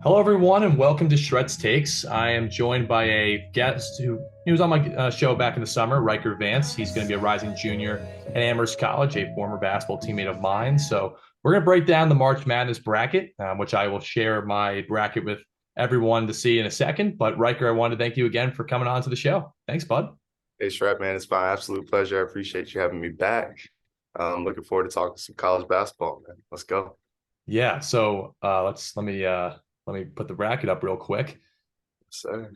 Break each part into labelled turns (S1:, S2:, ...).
S1: Hello, everyone, and welcome to Shred's Takes. I am joined by a guest who he was on my show back in the summer, Ryker Vance. He's going to be a rising junior at Amherst College, a former basketball teammate of mine. So we're going to break down the March Madness bracket, which I will share my bracket with everyone to see in a second. But Ryker, I wanted to thank you again for coming on to the show. Thanks, bud.
S2: Hey, Shrap, man, it's my absolute pleasure. I appreciate you having me back. Looking forward to talking some college basketball, man. Let's go.
S1: Yeah. So let me put the bracket up real quick.
S2: So,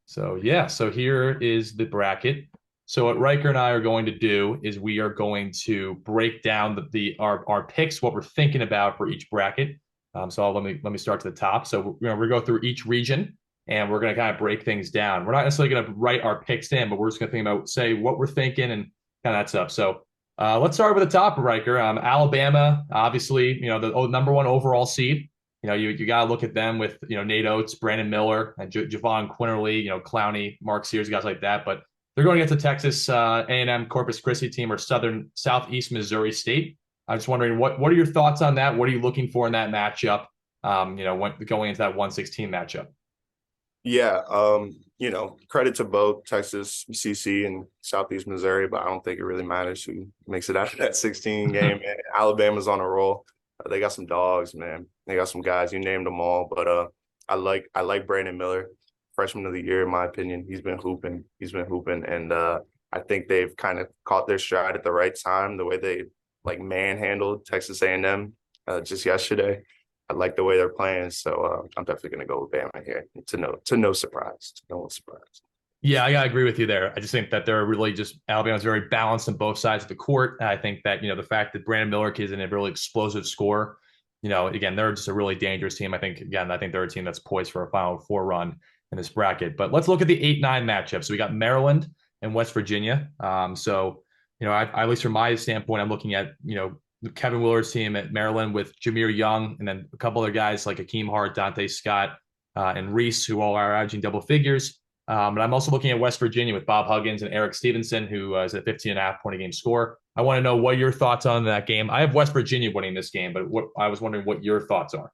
S1: So here is the bracket. So what Riker and I are going to do is we are going to break down our picks, what we're thinking about for each bracket. Let me start to the top. So we're going to go through each region and we're going to kind of break things down. We're not necessarily going to write our picks in, but we're just going to think about say what we're thinking and kind of that stuff. So let's start with the top, Riker. Alabama, obviously, the number one overall seed. You got to look at them with, Nate Oates, Brandon Miller, and Javon Quinterly, Clowney, Mark Sears, guys like that. But they're going against the Texas A&M Corpus Christi team or Southeast Missouri State. I'm just wondering, what are your thoughts on that? What are you looking for in that matchup, going into that 116 matchup?
S2: yeah, credit to both Texas, CC, and Southeast Missouri, but I don't think it really matters who makes it out of that 16 game. Man. Alabama's on a roll. They got some dogs, man. They got some guys. You named them all, but I like Brandon Miller, freshman of the year, in my opinion. He's been hooping. And I think they've kind of caught their stride at the right time. The way they like manhandled Texas A&M just yesterday. I like the way they're playing, so I'm definitely going to go with Bama here. To no surprise, to no one's surprise.
S1: Yeah, I gotta agree with you there. I just think that they're really just Alabama's very balanced on both sides of the court. And I think that the fact that Brandon Miller is in a really explosive score, again they're just a really dangerous team. I think they're a team that's poised for a Final Four run in this bracket. But let's look at the 8-9 matchup. So we got Maryland and West Virginia. At least from my standpoint, I'm looking at Kevin Willard's team at Maryland with Jameer Young and then a couple other guys like Akeem Hart, Dante Scott, and Reese, who all are averaging double figures. But I'm also looking at West Virginia with Bob Huggins and Eric Stevenson, who is a 15 and a half point a game score. I want to know what your thoughts on that game. I have West Virginia winning this game, but I was wondering what your thoughts are.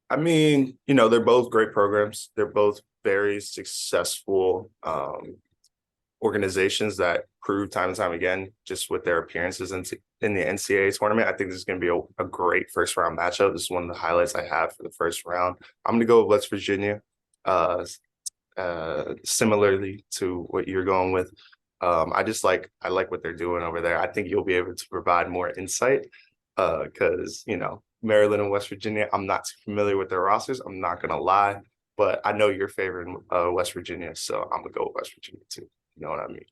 S2: I mean, they're both great programs. They're both very successful organizations that prove time and time again just with their appearances in the NCAA tournament. I think this is going to be a great first round matchup. This is one of the highlights I have for the first round. I'm going to go with West Virginia. Similarly to what you're going with. I like what they're doing over there. I think you'll be able to provide more insight because Maryland and West Virginia, I'm not too familiar with their rosters. I'm not gonna lie, but I know you're favoring West Virginia, so I'm gonna go with West Virginia too. You know what I mean?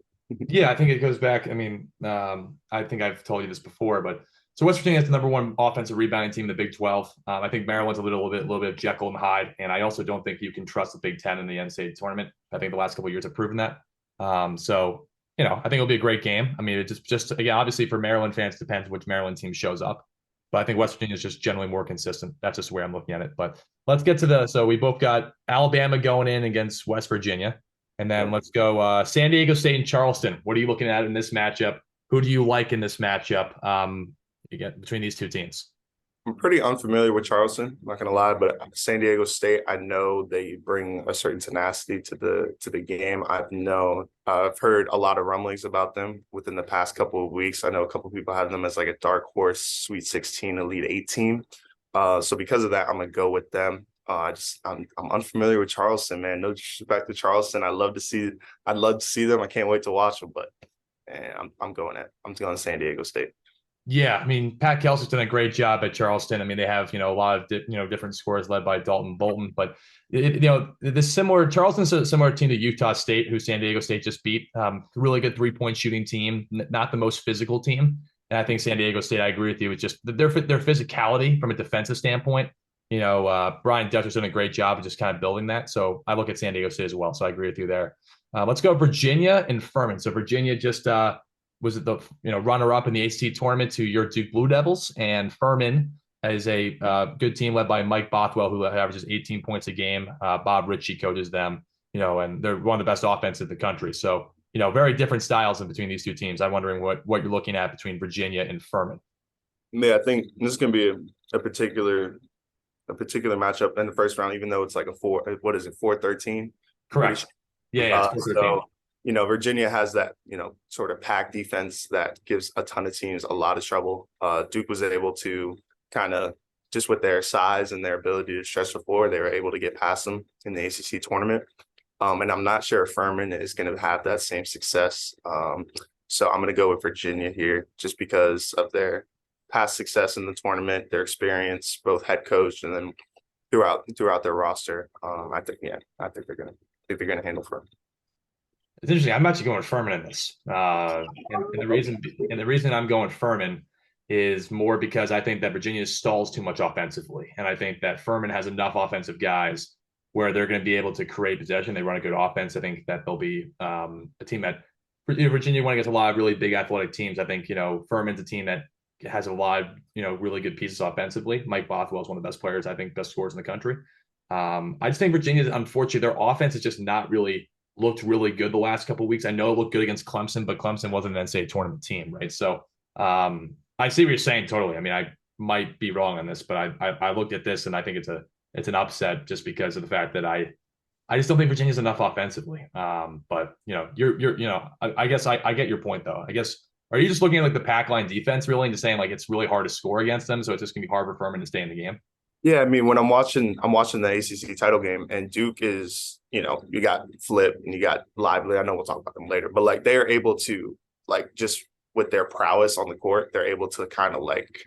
S1: Yeah, I think it goes back. I think I've told you this before, but so West Virginia is the number one offensive rebounding team in the Big 12. I think Maryland's a little bit of Jekyll and Hyde, and I also don't think you can trust the Big 10 in the NCAA tournament. I think the last couple of years have proven that. I think it'll be a great game. I mean, it just again, obviously for Maryland fans, it depends which Maryland team shows up. But I think West Virginia is just generally more consistent. That's just the way I'm looking at it. But let's get to so we both got Alabama going in against West Virginia. And then let's go San Diego State and Charleston. What are you looking at in this matchup? Who do you like in this matchup between these two teams?
S2: I'm pretty unfamiliar with Charleston, I'm not gonna lie, but San Diego State, I know they bring a certain tenacity to the game. I've heard a lot of rumblings about them within the past couple of weeks. I know a couple of people have them as like a dark horse Sweet 16, Elite 8 team. So because of that, I'm gonna go with them. I'm unfamiliar with Charleston, man. No disrespect to Charleston. I'd love to see them. I can't wait to watch them, but man, I'm going San Diego State.
S1: Yeah, I mean, Pat Kelsey's done a great job at Charleston. I mean, they have a lot of different scores led by Dalton Bolton, but Charleston's a similar team to Utah State, who San Diego State just beat. Really good 3-point shooting team, not the most physical team, and I think San Diego State. I agree with you. It's just their physicality from a defensive standpoint. Brian Dutcher's done a great job of just kind of building that. So I look at San Diego State as well. So I agree with you there. Let's go Virginia and Furman. So Virginia just was the runner-up in the ACC tournament to your Duke Blue Devils, and Furman is a good team led by Mike Bothwell, who averages 18 points a game. Bob Ritchie coaches them, and they're one of the best offenses in the country. So very different styles in between these two teams. I'm wondering what you're looking at between Virginia and Furman.
S2: Yeah, I think this is going to be a particular a particular matchup in the first round, even though it's like a what is it, 4-13? I'm pretty
S1: Correct.
S2: sure.
S1: Yeah, it's 4-13.
S2: So, Virginia has that, sort of pack defense that gives a ton of teams a lot of trouble. Duke was able to kind of, just with their size and their ability to stretch the floor, they were able to get past them in the ACC tournament. And I'm not sure if Furman is going to have that same success. So I'm going to go with Virginia here just because of their past success in the tournament, their experience, both head coach and then throughout their roster. I think they're gonna handle Furman.
S1: It's interesting. I'm actually going Furman in this, and the reason I'm going Furman is more because I think that Virginia stalls too much offensively, and I think that Furman has enough offensive guys where they're going to be able to create possession. They run a good offense. I think that they'll be a team that Virginia when it gets a lot of really big athletic teams. I think Furman's a team that has a lot of really good pieces offensively. Mike Bothwell is one of the best players. I think best scorers in the country. I just think Virginia, unfortunately, their offense has just not really looked really good the last couple of weeks. I know it looked good against Clemson, but Clemson wasn't an NCAA tournament team, right? So I see what you're saying totally. I mean, I might be wrong on this, but I looked at this and I think it's an upset just because of the fact that I just don't think Virginia's enough offensively. But I guess I get your point though. I guess are you just looking at like the pack line defense really and just saying like it's really hard to score against them, so it's just gonna be hard for Furman to stay in the game?
S2: Yeah, I mean, when I'm watching the ACC title game, and Duke is, you got Flip and you got Lively. I know we'll talk about them later, but like they are able to, like, just with their prowess on the court, they're able to kind of like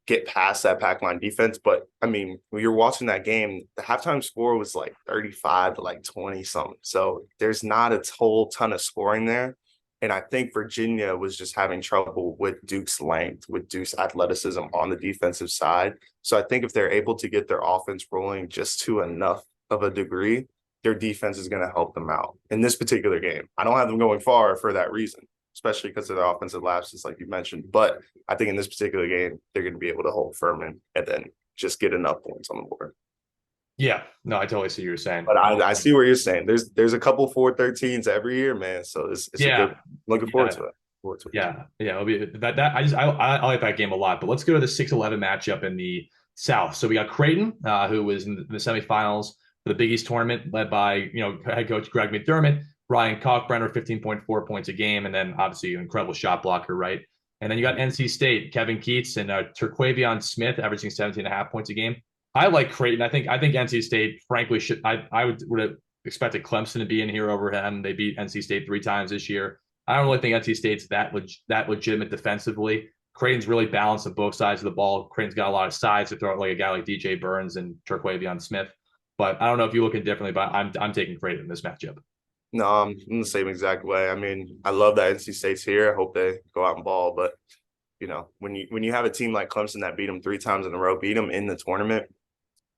S2: get past that pack line defense. But I mean, when you're watching that game, the halftime score was like 35 to like 20 something. So there's not a whole ton of scoring there. And I think Virginia was just having trouble with Duke's length, with Duke's athleticism on the defensive side. So I think if they're able to get their offense rolling just to enough of a degree, their defense is going to help them out in this particular game. I don't have them going far for that reason, especially because of their offensive lapses, like you mentioned. But I think in this particular game, they're going to be able to hold Furman and then just get enough points on the board.
S1: Yeah, no, I totally see what you're saying.
S2: But I see what you're saying. There's a couple 4-13s every year, man. So it's a good looking forward to it.
S1: Yeah, it'll be that. I like that game a lot. But let's go to the 6-11 matchup in the South. So we got Creighton, who was in the semifinals for the Big East tournament, led by head coach Greg McDermott, Ryan Kalkbrenner, 15.4 points a game, and then obviously an incredible shot blocker, right? And then you got NC State, Kevin Keats and Terquavion Smith, averaging 17.5 points a game. I like Creighton. I think NC State, frankly, should I would have expected Clemson to be in here over him. They beat NC State 3 times this year. I don't really think NC State's that legitimate defensively. Creighton's really balanced on both sides of the ball. Creighton's got a lot of sides to throw at like a guy like DJ Burns and Terquavion Smith. But I don't know if you look at it differently, but I'm taking Creighton in this matchup.
S2: No, I'm in the same exact way. I mean, I love that NC State's here. I hope they go out and ball, but when you have a team like Clemson that beat them 3 times in a row, beat them in the tournament,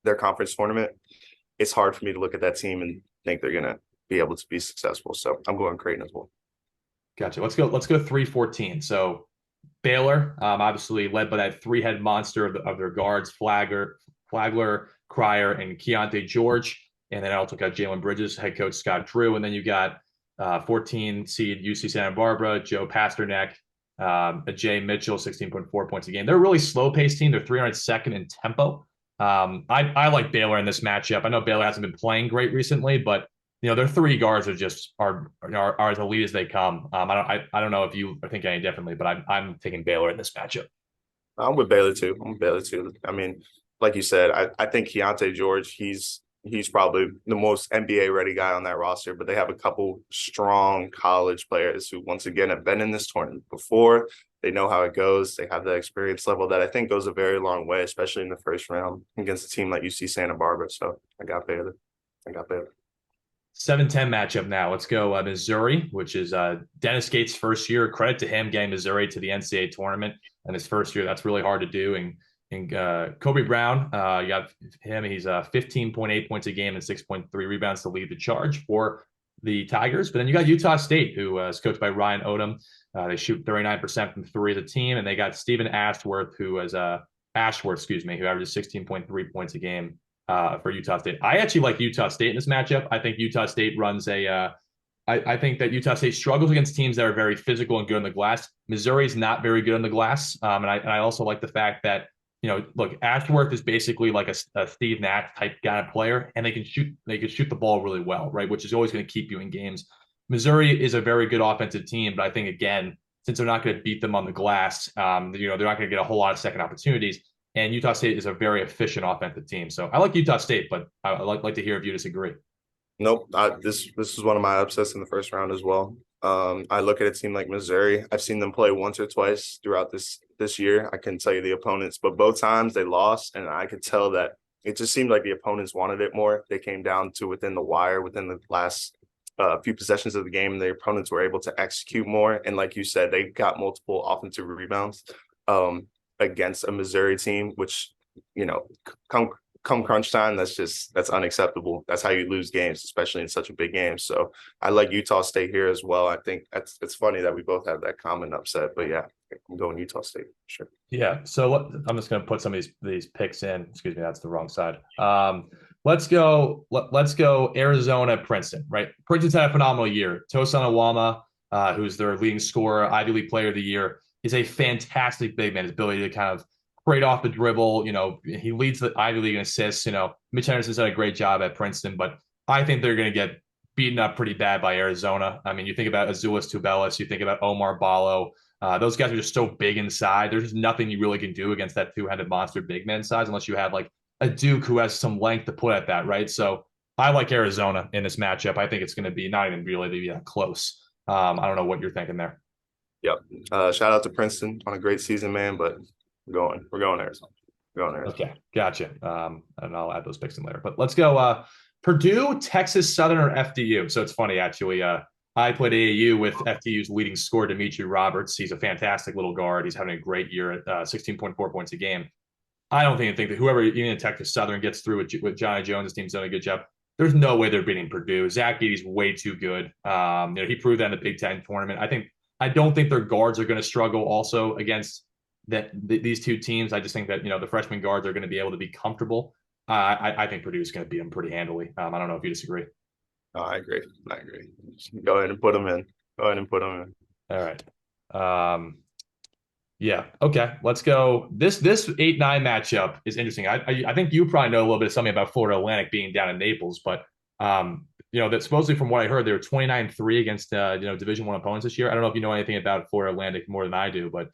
S2: their conference tournament, it's hard for me to look at that team and think they're going to be able to be successful. So I'm going Creighton as well.
S1: Gotcha. Let's go 3-14. So Baylor, obviously led by that 3-head monster of their guards, Flagler, Cryer, and Keontae George. And then I also got Jalen Bridges, head coach Scott Drew. And then you got 14 seed UC Santa Barbara, Joe Pasternak, Jay Mitchell, 16.4 points a game. They're a really slow-paced team. They're 302nd in tempo. I like Baylor in this matchup. I know Baylor hasn't been playing great recently, but their 3 guards are as elite as they come. I don't know if you think any differently, but I'm taking Baylor in this matchup.
S2: I'm with Baylor too. I mean, like you said, I think Keontae George, he's probably the most NBA ready guy on that roster, but they have a couple strong college players who, once again, have been in this tournament before. They know how it goes. They have the experience level that I think goes a very long way, especially in the first round against a team like UC Santa Barbara. So I got Baylor.
S1: 7-10 matchup now. Let's go Missouri, which is Dennis Gates' first year. Credit to him getting Missouri to the NCAA tournament in his first year. That's really hard to do. And Kobe Brown, you got him. He's 15.8 points a game and 6.3 rebounds to lead the charge for the Tigers. But then you got Utah State, who is coached by Ryan Odom. They shoot 39% from 3 as a team. And they got Stephen Ashworth, who averages 16.3 points a game for Utah State. I actually like Utah State in this matchup. I think Utah State runs I think that Utah State struggles against teams that are very physical and good on the glass. Missouri's not very good on the glass. And I also like the fact that look, Ashworth is basically like a Steve Nash type kind of player, and they can shoot the ball really well, right? Which is always going to keep you in games. Missouri is a very good offensive team, but I think again, since they're not going to beat them on the glass, they're not going to get a whole lot of second opportunities. And Utah State is a very efficient offensive team. So I like Utah State, but I'd like to hear if you disagree.
S2: Nope. This is one of my upsets in the first round as well. I look at a team like Missouri. I've seen them play once or twice throughout this year. I couldn't tell you the opponents, but both times they lost, and I could tell that it just seemed like the opponents wanted it more. They came down to within the wire within the last few possessions of the game, and the opponents were able to execute more. And like you said, they got multiple offensive rebounds against a Missouri team, which you know come come crunch time, that's unacceptable. That's how you lose games, especially in such a big game. So I like Utah State here as well. I think it's funny that we both have that common upset, but yeah, I'm going Utah State for sure.
S1: Yeah. So I'm just going to put some of these picks in. Excuse me, that's the wrong side. Let's go. Let's go Arizona, Princeton. Right. Princeton's had a phenomenal year. Tosan Awama, who's their leading scorer, Ivy League Player of the Year, is a fantastic big man. His ability to kind of create off the dribble. He leads the Ivy League in assists. Mitch Henderson's done a great job at Princeton, but I think they're going to get beaten up pretty bad by Arizona. I mean, you think about Azuolas Tubelis, you think about Omar Ballo. Those guys are just so big inside. There's just nothing you really can do against that two-handed monster big man size unless you have like a Duke who has some length to put at that, right? So I like Arizona in this matchup. I think it's going to be not even really close. I don't know what you're thinking there.
S2: Yep. Shout out to Princeton on a great season, man. But we're going Arizona. We're going Arizona.
S1: Okay, gotcha. And I'll add those picks in later. But let's go. Purdue, Texas Southern, or FDU. So it's funny actually. I played AAU with FDU's leading scorer, Demetri Roberts. He's a fantastic little guard. He's having a great year at 16.4 points a game. I don't think that whoever, even in Texas Southern, gets through with Johnny Jones, his team's done a good job. There's no way they're beating Purdue. Zach Edey's way too good. He proved that in the Big Ten tournament. I don't think their guards are going to struggle also against these two teams. I just think that the freshman guards are going to be able to be comfortable. I think Purdue is going to beat them pretty handily. I don't know if you disagree.
S2: Oh, I agree. Go ahead and put them in.
S1: All right. Yeah. Okay. Let's go. This 8-9 matchup is interesting. I think you probably know a little bit of something about Florida Atlantic being down in Naples, but that supposedly from what I heard, they were 29-3 against Division I opponents this year. I don't know if you know anything about Florida Atlantic more than I do, but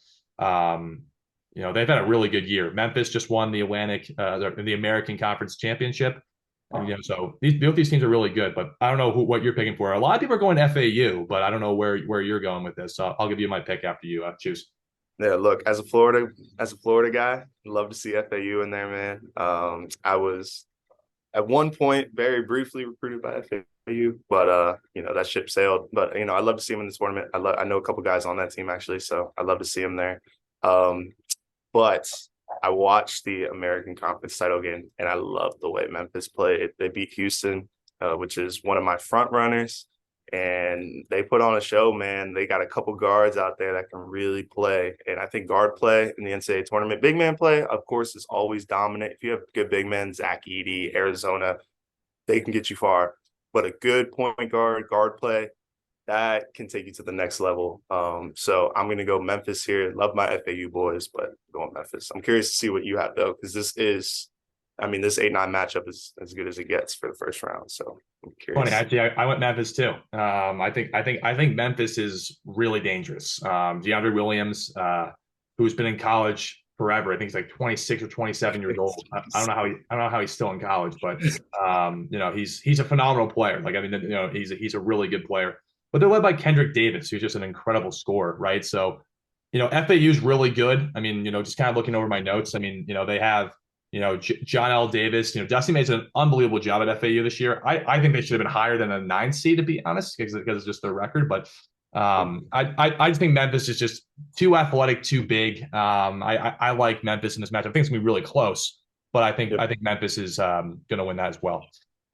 S1: they've had a really good year. Memphis just won the the American Conference Championship. So both these teams are really good, but I don't know what you're picking for. A lot of people are going FAU, but I don't know where you're going with this. So I'll give you my pick after you choose.
S2: Yeah, look, as a Florida guy, love to see FAU in there, man. I was at one point very briefly recruited by FAU, but that ship sailed. But I love to see him in this tournament. I know a couple guys on that team actually, so I love to see him there. But I watched the American Conference title game, and I love the way Memphis played. They beat Houston, which is one of my front runners, and they put on a show, man. They got a couple guards out there that can really play, and I think guard play in the NCAA tournament, big man play, of course, is always dominant. If you have good big men, Zach Edey, Arizona, they can get you far. But a good point guard play, that can take you to the next level. So I'm going to go Memphis here. Love my FAU boys, but going Memphis. I'm curious to see what you have, though, because this 8-9 matchup is as good as it gets for the first round. So I'm curious.
S1: Funny, actually, I went Memphis too. I think Memphis is really dangerous. DeAndre Williams, who's been in college forever. I think he's like 26 or 27 years old. I don't know how he's still in college, but he's a phenomenal player. He's a really good player. But they're led by Kendrick Davis, who's just an incredible scorer, right? So, FAU's really good. I mean, just kind of looking over my notes. I mean, they have, John L. Davis. Dusty made an unbelievable job at FAU this year. I think they should have been higher than a 9 seed, to be honest, because it's just their record. But I just think Memphis is just too athletic, too big. I like Memphis in this match. I think it's gonna be really close, but I think Memphis is gonna win that as well.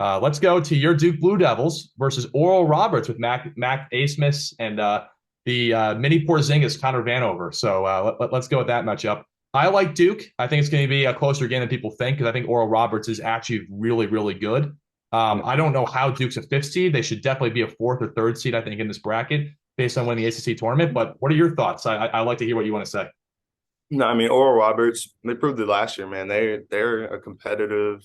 S1: Let's go to your Duke Blue Devils versus Oral Roberts with Mac Asmus and the mini Porzingis Connor Vanover. So let's go with that matchup. I like Duke. I think it's going to be a closer game than people think because I think Oral Roberts is actually really, really good. I don't know how Duke's a 5th seed. They should definitely be a 4th or 3rd seed, I think, in this bracket based on winning the ACC tournament. But what are your thoughts? I like to hear what you want to say.
S2: No, I mean Oral Roberts, they proved it last year, man. They're a competitive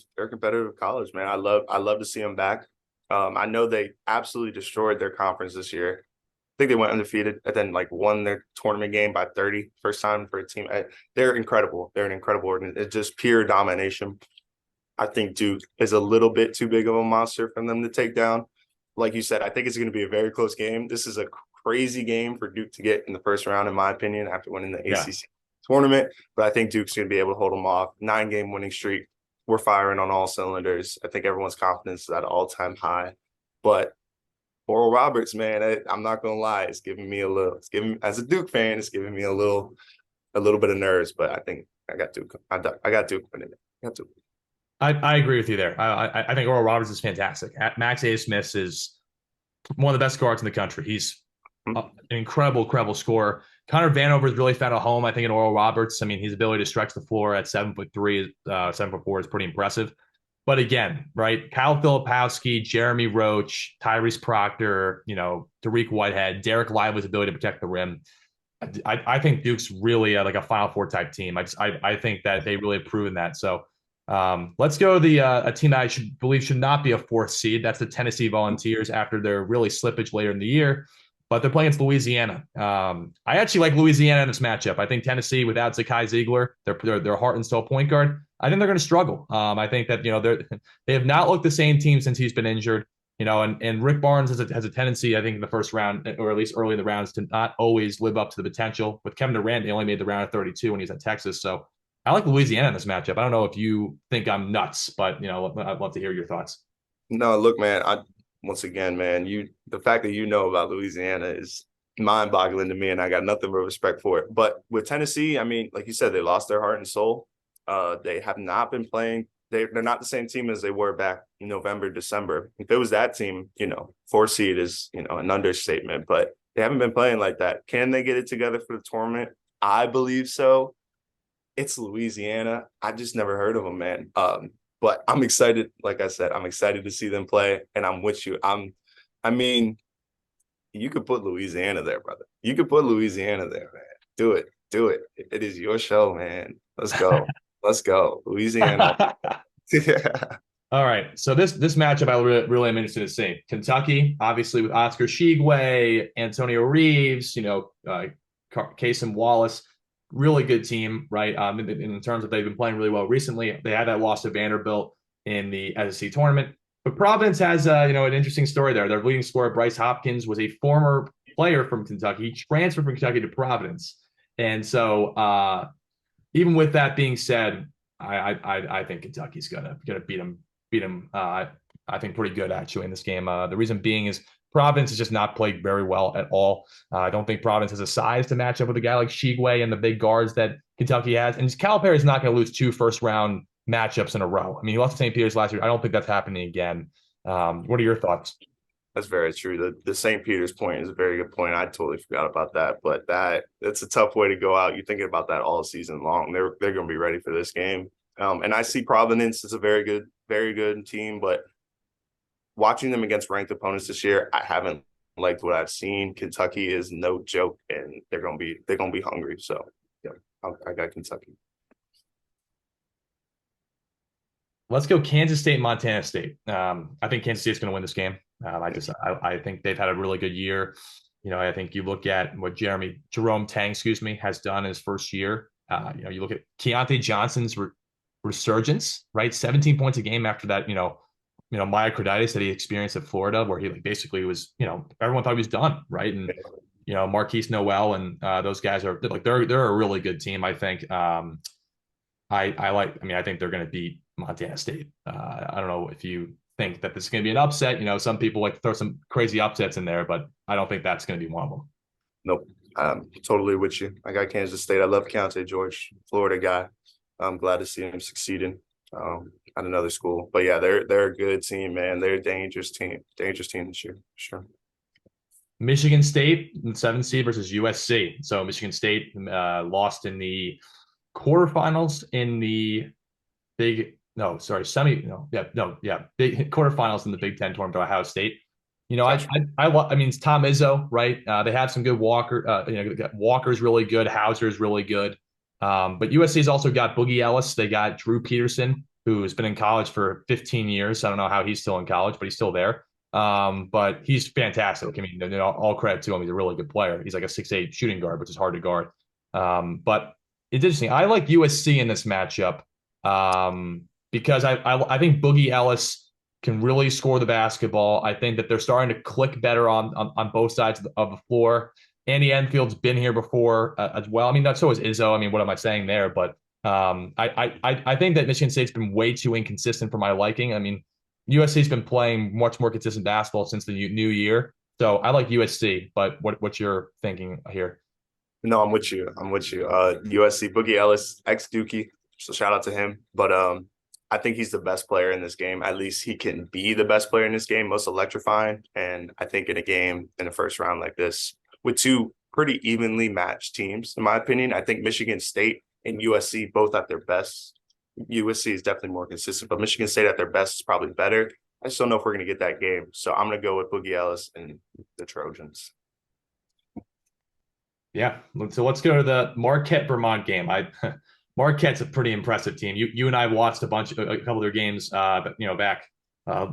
S2: college, man. I love to see them back. I know they absolutely destroyed their conference this year. I think they went undefeated and then like won their tournament game by 30, first time for a team. They're incredible. They're an incredible organization. It's just pure domination. I think Duke is a little bit too big of a monster for them to take down. Like you said, I think it's going to be a very close game. This is a crazy game for Duke to get in the first round, in my opinion, after winning the
S1: Yeah.
S2: ACC tournament. But I think Duke's going to be able to hold them off. 9-game winning streak. We're firing on all cylinders. I think everyone's confidence is at an all-time high. But Oral Roberts, man, I'm not gonna lie, it's giving me a little. It's giving as a Duke fan, it's giving me a little bit of nerves. But I think I got Duke. I got Duke winning it. I got Duke.
S1: I agree with you there. I think Oral Roberts is fantastic. Max A. Smith is one of the best guards in the country. He's
S2: Hmm.
S1: an incredible scorer. Connor Vanover's really found a home, I think, in Oral Roberts. I mean, his ability to stretch the floor at 7'3", 7'4" is pretty impressive. But again, right, Kyle Filipowski, Jeremy Roach, Tyrese Proctor, Tariq Whitehead, Derek Lively's ability to protect the rim. I think Duke's really like a Final Four type team. I think that they really have proven that. So let's go the a team that I should believe should not be a fourth seed. That's the Tennessee Volunteers after their really slippage later in the year, but they're playing against Louisiana. I actually like Louisiana in this matchup. I think Tennessee without Zakai Ziegler, their heart and soul point guard. I think they're going to struggle. I think that they have not looked the same team since he's been injured. And Rick Barnes has a tendency, I think, in the first round, or at least early in the rounds, to not always live up to the potential. With Kevin Durant, he only made the round of 32 when he's at Texas. So I like Louisiana in this matchup. I don't know if you think I'm nuts, but I'd love to hear your thoughts.
S2: No, look, man. Once again, man, the fact that you know about Louisiana is mind-boggling to me, and I got nothing but respect for it. But with Tennessee, I mean, like you said, they lost their heart and soul. They have not been playing. They're not the same team as they were back in November, December. If it was that team, 4 seed is an understatement. But they haven't been playing like that. Can they get it together for the tournament? I believe so. It's Louisiana. I just never heard of them, man. But I'm excited. Like I said, I'm excited to see them play, and I'm with you. I mean, you could put Louisiana there, brother. You could put Louisiana there, man. Do it. Do it. It is your show, man. Let's go. Let's go. Louisiana. Yeah.
S1: All right. So this matchup, I really am interested in seeing. Kentucky, obviously with Oscar Tshiebwe, Antonio Reeves, Casey Wallace, really good team, right? In terms of they've been playing really well recently. They had that loss to Vanderbilt in the SEC tournament. But Providence has an interesting story there. Their leading scorer, Bryce Hopkins, was a former player from Kentucky. He transferred from Kentucky to Providence. And so even with that being said, I think Kentucky's gonna beat them. I think pretty good actually in this game. The reason being is Providence has just not played very well at all. I don't think Providence has a size to match up with a guy like Shigwe and the big guards that Kentucky has. And Calipari is not going to lose 2 first-round matchups in a row. I mean, he lost to St. Peter's last year. I don't think that's happening again. What are your thoughts?
S2: That's very true. The St. Peter's point is a very good point. I totally forgot about that, but that's a tough way to go out. You're thinking about that all season long. They're going to be ready for this game. And I see Providence as a very good team, but watching them against ranked opponents this year, I haven't liked what I've seen. Kentucky is no joke, and they're gonna be hungry. So yeah, I got Kentucky.
S1: Let's go Kansas State, Montana State. I think Kansas State's going to win this game. I think they've had a really good year. I think you look at what Jerome Tang, has done in his first year. You look at Keontae Johnson's resurgence, right? 17 points a game after that, myocarditis that he experienced at Florida, where he basically was, everyone thought he was done, right? And Marquise Noel and those guys are like they're a really good team. I think. I think they're going to beat Montana State. I don't know if you think that this is going to be an upset. Some people like to throw some crazy upsets in there, but I don't think that's going to be one of them.
S2: Nope. Totally with you. I got Kansas State. I love Keontae George, Florida guy. I'm glad to see him succeeding at another school. But yeah, they're a good team, man. They're a dangerous team this year, sure.
S1: Michigan State, 7th seed versus USC. So Michigan State lost in the quarterfinals in the big no sorry semi no yeah no yeah big quarterfinals in the Big Ten tournament to Ohio State.
S2: Gotcha.
S1: I mean, it's Tom Izzo, right? They have some good Walker's really good. Hauser's really good. But USC's also got Boogie Ellis. They got Drew Peterson, who has been in college for 15 years. I don't know how he's still in college, but he's still there. But he's fantastic. I mean, all credit to him. He's a really good player. He's like a 6'8" shooting guard, which is hard to guard. But it's interesting. I like USC in this matchup because I think Boogie Ellis can really score the basketball. I think that they're starting to click better on both sides of the floor. Andy Enfield's been here before as well. I mean, that's so is Izzo. I mean, what am I saying there? But I think that Michigan State's been way too inconsistent for my liking. I mean, USC's been playing much more consistent basketball since the new year. So I like USC, but what's your thinking here?
S2: No, I'm with you. I'm with you. USC, Boogie Ellis, ex Dookie. So shout out to him. But I think he's the best player in this game. At least he can be the best player in this game, most electrifying. And I think in a game in the first round like this, with two pretty evenly matched teams, in my opinion, I think Michigan State and USC both at their best. USC is definitely more consistent, but Michigan State at their best is probably better. I just don't know if we're going to get that game. So I'm going to go with Boogie Ellis and the Trojans.
S1: Yeah. So let's go to the Marquette Vermont game. Marquette's a pretty impressive team. You and I watched a couple of their games, back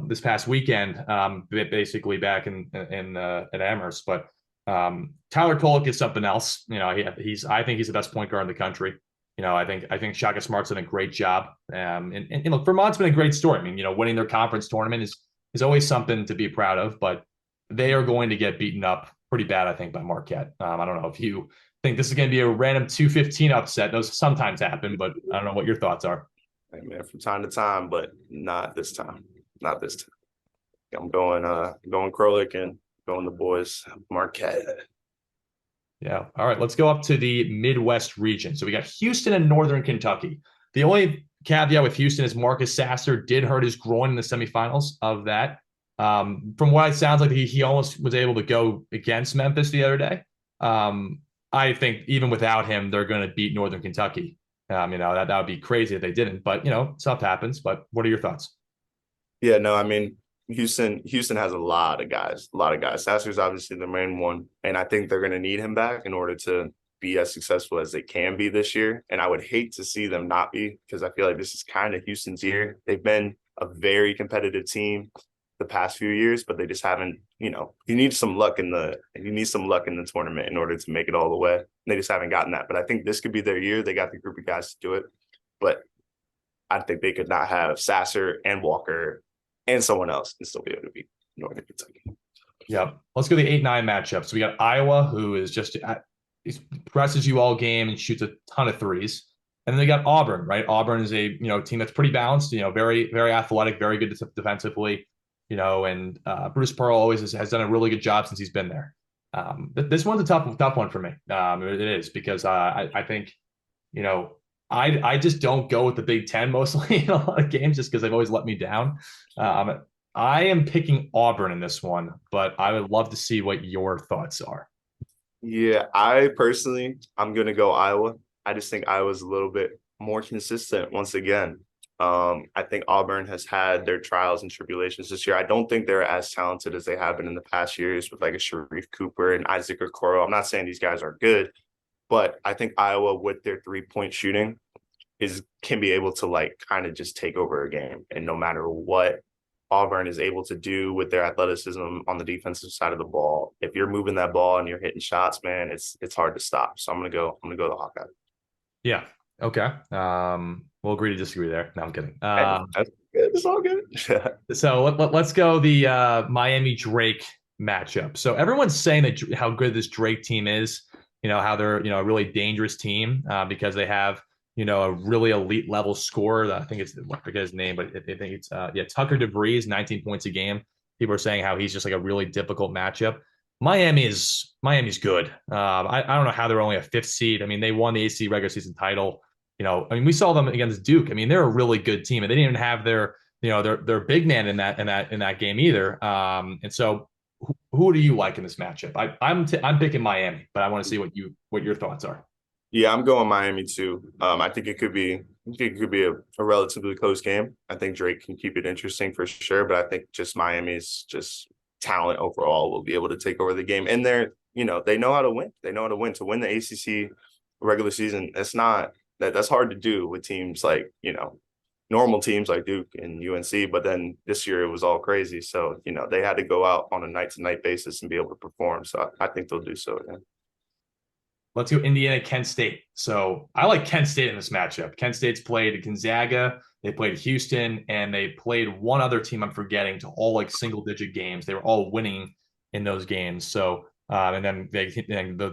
S1: this past weekend, basically back in at Amherst. But Tyler Kolek is something else. I think he's the best point guard in the country. I think Shaka Smart's done a great job. And look, Vermont's been a great story. I mean, winning their conference tournament is always something to be proud of, but they are going to get beaten up pretty bad, I think, by Marquette. I don't know if you think this is going to be a random 215 upset. Those sometimes happen, but I don't know what your thoughts are.
S2: Hey, man, from time to time, but not this time. Not this time. I'm going Krolik and going the boys Marquette.
S1: Yeah. All right. Let's go up to the Midwest region. So we got Houston and Northern Kentucky. The only caveat with Houston is Marcus Sasser did hurt his groin in the semifinals of that. From what it sounds like, he almost was able to go against Memphis the other day. I think even without him, they're going to beat Northern Kentucky. That would be crazy if they didn't. But stuff happens. But what are your thoughts?
S2: Yeah, no, I mean, Houston has a lot of guys. Sasser's obviously the main one, and I think they're going to need him back in order to be as successful as they can be this year. And I would hate to see them not be, because I feel like this is kind of Houston's year. They've been a very competitive team the past few years, but they just haven't, you need some luck in the tournament in order to make it all the way. And they just haven't gotten that. But I think this could be their year. They got the group of guys to do it. But I think they could not have Sasser and Walker and someone else and still be able to beat Northern Kentucky.
S1: Yep. Let's go to the 8-9 matchup. So we got Iowa, who is just presses you all game and shoots a ton of threes. And then they got Auburn, right? Auburn is a team that's pretty balanced, very, very athletic, very good defensively, and Bruce Pearl always has done a really good job since he's been there. This one's a tough one for me. It is because I think, I just don't go with the Big Ten mostly in a lot of games just because they've always let me down. I am picking Auburn in this one, but I would love to see what your thoughts are.
S2: Yeah, I'm going to go Iowa. I just think Iowa's a little bit more consistent once again. I think Auburn has had their trials and tribulations this year. I don't think they're as talented as they have been in the past years with like a Sharif Cooper and Isaac Okoro. I'm not saying these guys are good, but I think Iowa with their 3-point shooting can be able to like kind of just take over a game. And no matter what Auburn is able to do with their athleticism on the defensive side of the ball, if you're moving that ball and you're hitting shots, man, it's hard to stop. So I'm gonna go the Hawkeye.
S1: Yeah. Okay. We'll agree to disagree there. No, I'm kidding.
S2: That's good. It's all good.
S1: So let's go the Miami Drake matchup. So everyone's saying that how good this Drake team is. How they're a really dangerous team because they have a really elite level scorer. I think I forget his name, but I think it's Tucker DeVries, 19 points a game. People are saying how he's just like a really difficult matchup. Miami's good. I don't know how they're only a 5th seed. I mean, they won the ACC regular season title. We saw them against Duke. I mean, they're a really good team, and they didn't even have their big man in that game either. And so, who do you like in this matchup? I'm picking Miami, but I want to see what your thoughts are.
S2: Yeah, I'm going Miami too. I think it could be a relatively close game. I think Drake can keep it interesting for sure, but I think just Miami's just talent overall will be able to take over the game. And they know how to win. They know how to win. To win the ACC regular season. That's hard to do with teams like, normal teams like Duke and UNC, but then this year it was all crazy. So, they had to go out on a night to night basis and be able to perform. So I think they'll do so again.
S1: Let's go Indiana, Kent State. So I like Kent State in this matchup. Kent State's played Gonzaga, they played Houston, and they played one other team I'm forgetting to all like single digit games. They were all winning in those games. So and then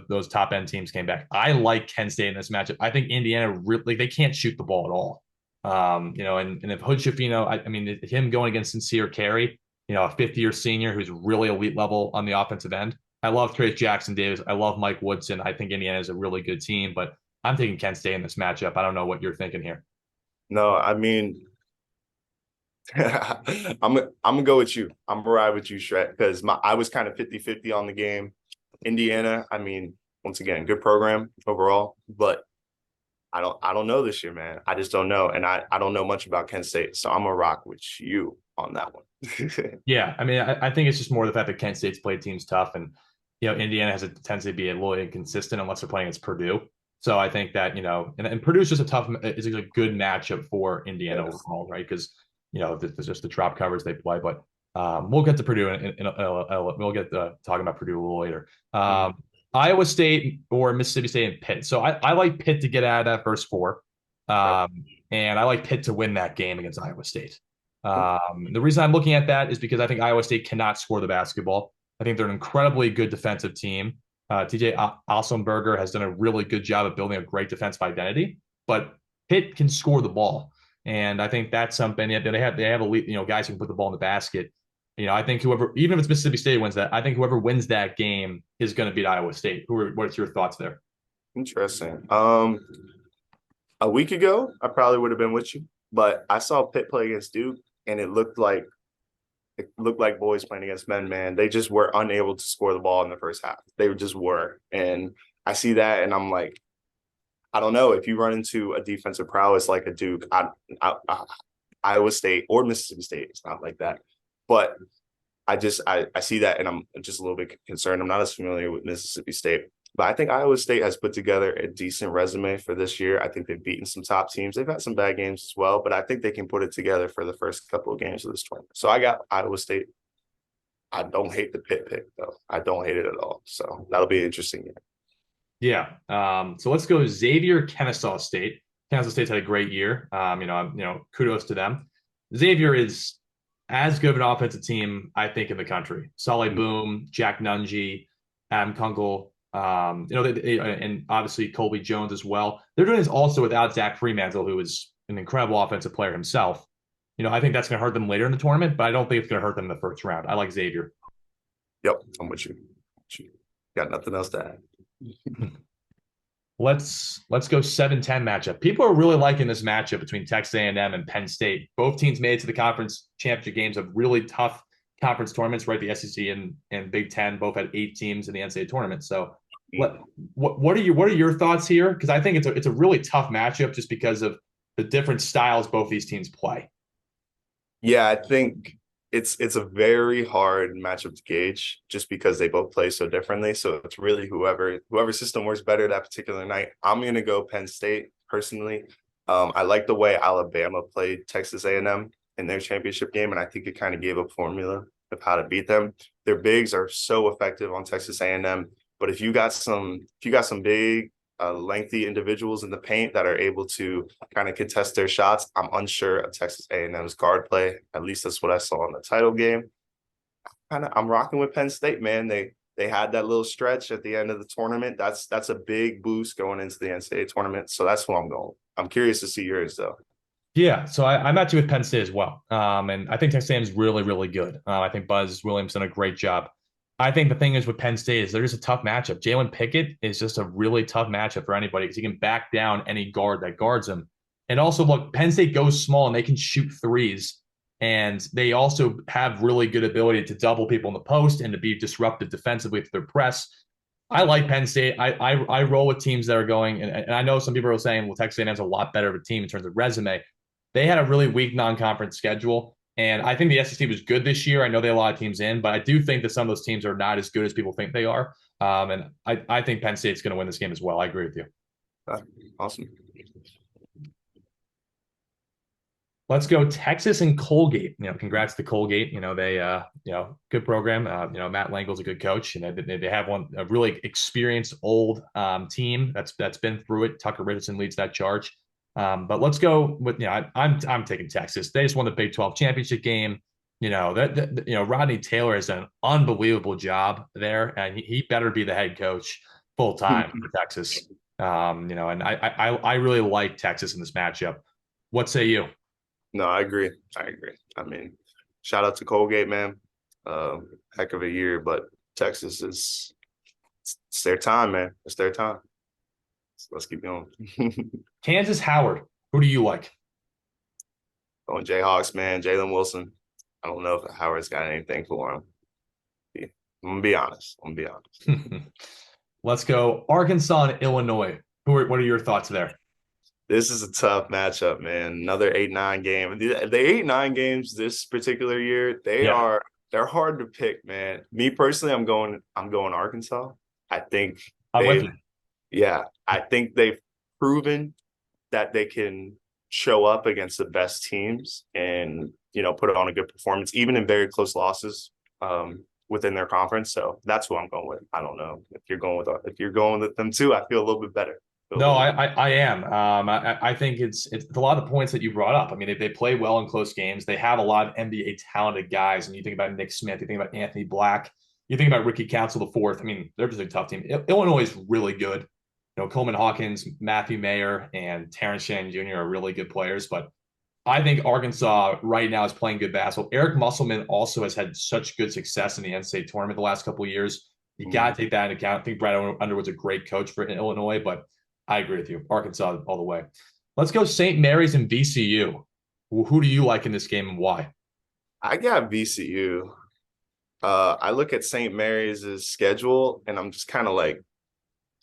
S1: those top end teams came back. I like Kent State in this matchup. I think Indiana really they can't shoot the ball at all. And if Hood Schifino, I mean, him going against Sincere Carey, a fifth-year senior who's really elite level on the offensive end. I love Trace Jackson Davis. I love Mike Woodson. I think Indiana is a really good team, but I'm taking Kent State in this matchup. I don't know what you're thinking here.
S2: No, I mean, I'm gonna go with you. I'm gonna ride with you, Shrek, because I was kind of 50-50 on the game. Indiana, I mean, once again, good program overall, but I don't know this year, man. I just don't know. And I don't know much about Kent State. So I'm gonna rock with you on that one.
S1: Yeah, I mean, I think it's just more the fact that Kent State's played teams tough, and Indiana has a tendency to be a little inconsistent unless they're playing against Purdue. So I think that and Purdue's just is a good matchup for Indiana
S2: Yes.
S1: overall, right? Because it's just the drop coverage they play. But we'll get to Purdue, we'll get talking about Purdue a little later.
S2: Mhm.
S1: Iowa State or Mississippi State and Pitt. So I like Pitt to get out of that first four,
S2: Yep.
S1: and I like Pitt to win that game against Iowa State. The reason I'm looking at that is because I think Iowa State cannot score the basketball. I think they're an incredibly good defensive team. TJ Ossenberger has done a really good job of building a great defensive identity, but Pitt can score the ball, and I think that's something that they have elite guys who can put the ball in the basket. I think whoever, even if it's Mississippi State wins that, I think whoever wins that game is going to beat Iowa State. What's your thoughts there?
S2: Interesting. A week ago, I probably would have been with you, but I saw Pitt play against Duke, and it looked like boys playing against men, man. They just were unable to score the ball in the first half. They just were. And I see that and I'm like, I don't know. If you run into a defensive prowess like a Duke, Iowa State or Mississippi State, it's not like that. But I see that and I'm just a little bit concerned. I'm not as familiar with Mississippi State, but I think Iowa State has put together a decent resume for this year. I think they've beaten some top teams. They've had some bad games as well, but I think they can put it together for the first couple of games of this tournament. So I got Iowa State. I don't hate the Pitt pick though. I don't hate it at all. So that'll be interesting.
S1: Yeah. So let's go Xavier, Kennesaw State. Kennesaw State's had a great year. Kudos to them. Xavier is as good of an offensive team, I think, in the country. Solly Boom, Jack Nungy, Adam Kunkel, and obviously Colby Jones as well. They're doing this also without Zach Fremantle, who is an incredible offensive player himself. I think that's going to hurt them later in the tournament, but I don't think it's going to hurt them in the first round. I like Xavier.
S2: Yep, I'm with you. Got nothing else to add.
S1: Let's go 7-10 matchup. People are really liking this matchup between Texas A&M and Penn State. Both teams made it to the conference championship games of really tough conference tournaments, right? The SEC and Big Ten both had 8 teams in the NCAA tournament. So what are your thoughts here? Because I think it's a really tough matchup just because of the different styles both these teams play.
S2: Yeah, I think it's a very hard matchup to gauge just because they both play so differently. So it's really whoever system works better that particular night. I'm gonna go Penn State personally. I like the way Alabama played Texas A&M in their championship game, and I think it kind of gave a formula of how to beat them. Their bigs are so effective on Texas A&M, but if you got some big lengthy individuals in the paint that are able to kind of contest their shots, I'm unsure of Texas A&M's guard play. At least that's what I saw in the title game. I'm rocking with Penn State, man. They had that little stretch at the end of the tournament. That's a big boost going into the NCAA tournament. So that's who I'm going. I'm curious to see yours though.
S1: Yeah, so I'm actually with Penn State as well. And I think Texas A&M is really, really good. I think Buzz Williams done a great job. I think the thing is with Penn State is they're just a tough matchup. Jalen Pickett is just a really tough matchup for anybody because he can back down any guard that guards him. And also, look, Penn State goes small and they can shoot threes. And they also have really good ability to double people in the post and to be disruptive defensively with their press. I like Penn State. I roll with teams that are going, and I know some people are saying, well, Texas A&M's a lot better of a team in terms of resume. They had a really weak non-conference schedule. And I think the SEC was good this year. I know they had a lot of teams in, but I do think that some of those teams are not as good as people think they are. And I think Penn State's going to win this game as well. I agree with you.
S2: Uh, Awesome.
S1: Let's go Texas and Colgate. Congrats to Colgate. They, good program. Matt Langle's a good coach, and they have a really experienced old team that's been through it. Tucker Richardson leads that charge. But let's go with I'm taking Texas. They just won the Big 12 championship game. Rodney Taylor has done an unbelievable job there, and he better be the head coach full time for Texas. And I really like Texas in this matchup. What say you?
S2: No, I agree. I agree. I mean, shout out to Colgate, man. Heck of a year, but Texas is it's their time, man. It's their time. So let's keep going.
S1: Kansas Howard. Who do you like?
S2: Going Jayhawks, man. Jalen Wilson. I don't know if Howard's got anything for him. I'm gonna be honest. I'm gonna be honest.
S1: Let's go Arkansas and Illinois. What are your thoughts there?
S2: This is a tough matchup, man. Another 8-9 game. The 8-9 games this particular year,
S1: Yeah,
S2: they're hard to pick, man. Me personally, I'm going Arkansas. I think
S1: I'm with
S2: they've
S1: you.
S2: yeah, I think they've proven that they can show up against the best teams and put on a good performance, even in very close losses within their conference. So that's who I'm going with. I don't know if you're going with them too. I feel a little bit better. Feel a
S1: No,
S2: little
S1: I
S2: bit.
S1: I, I am. I think it's a lot of the points that you brought up. I mean, they play well in close games. They have a lot of NBA talented guys. And you think about Nick Smith, you think about Anthony Black, you think about Ricky Council the fourth. I mean, they're just a tough team. Illinois is really good. Coleman Hawkins, Matthew Mayer, and Terrence Shannon Jr. are really good players. But I think Arkansas right now is playing good basketball. Eric Musselman also has had such good success in the NCAA tournament the last couple of years. You got to take that into account. I think Brad Underwood's a great coach for Illinois, but I agree with you. Arkansas all the way. Let's go St. Mary's and VCU. Who do you like in this game and why?
S2: I got VCU. I look at St. Mary's schedule and I'm just kind of like,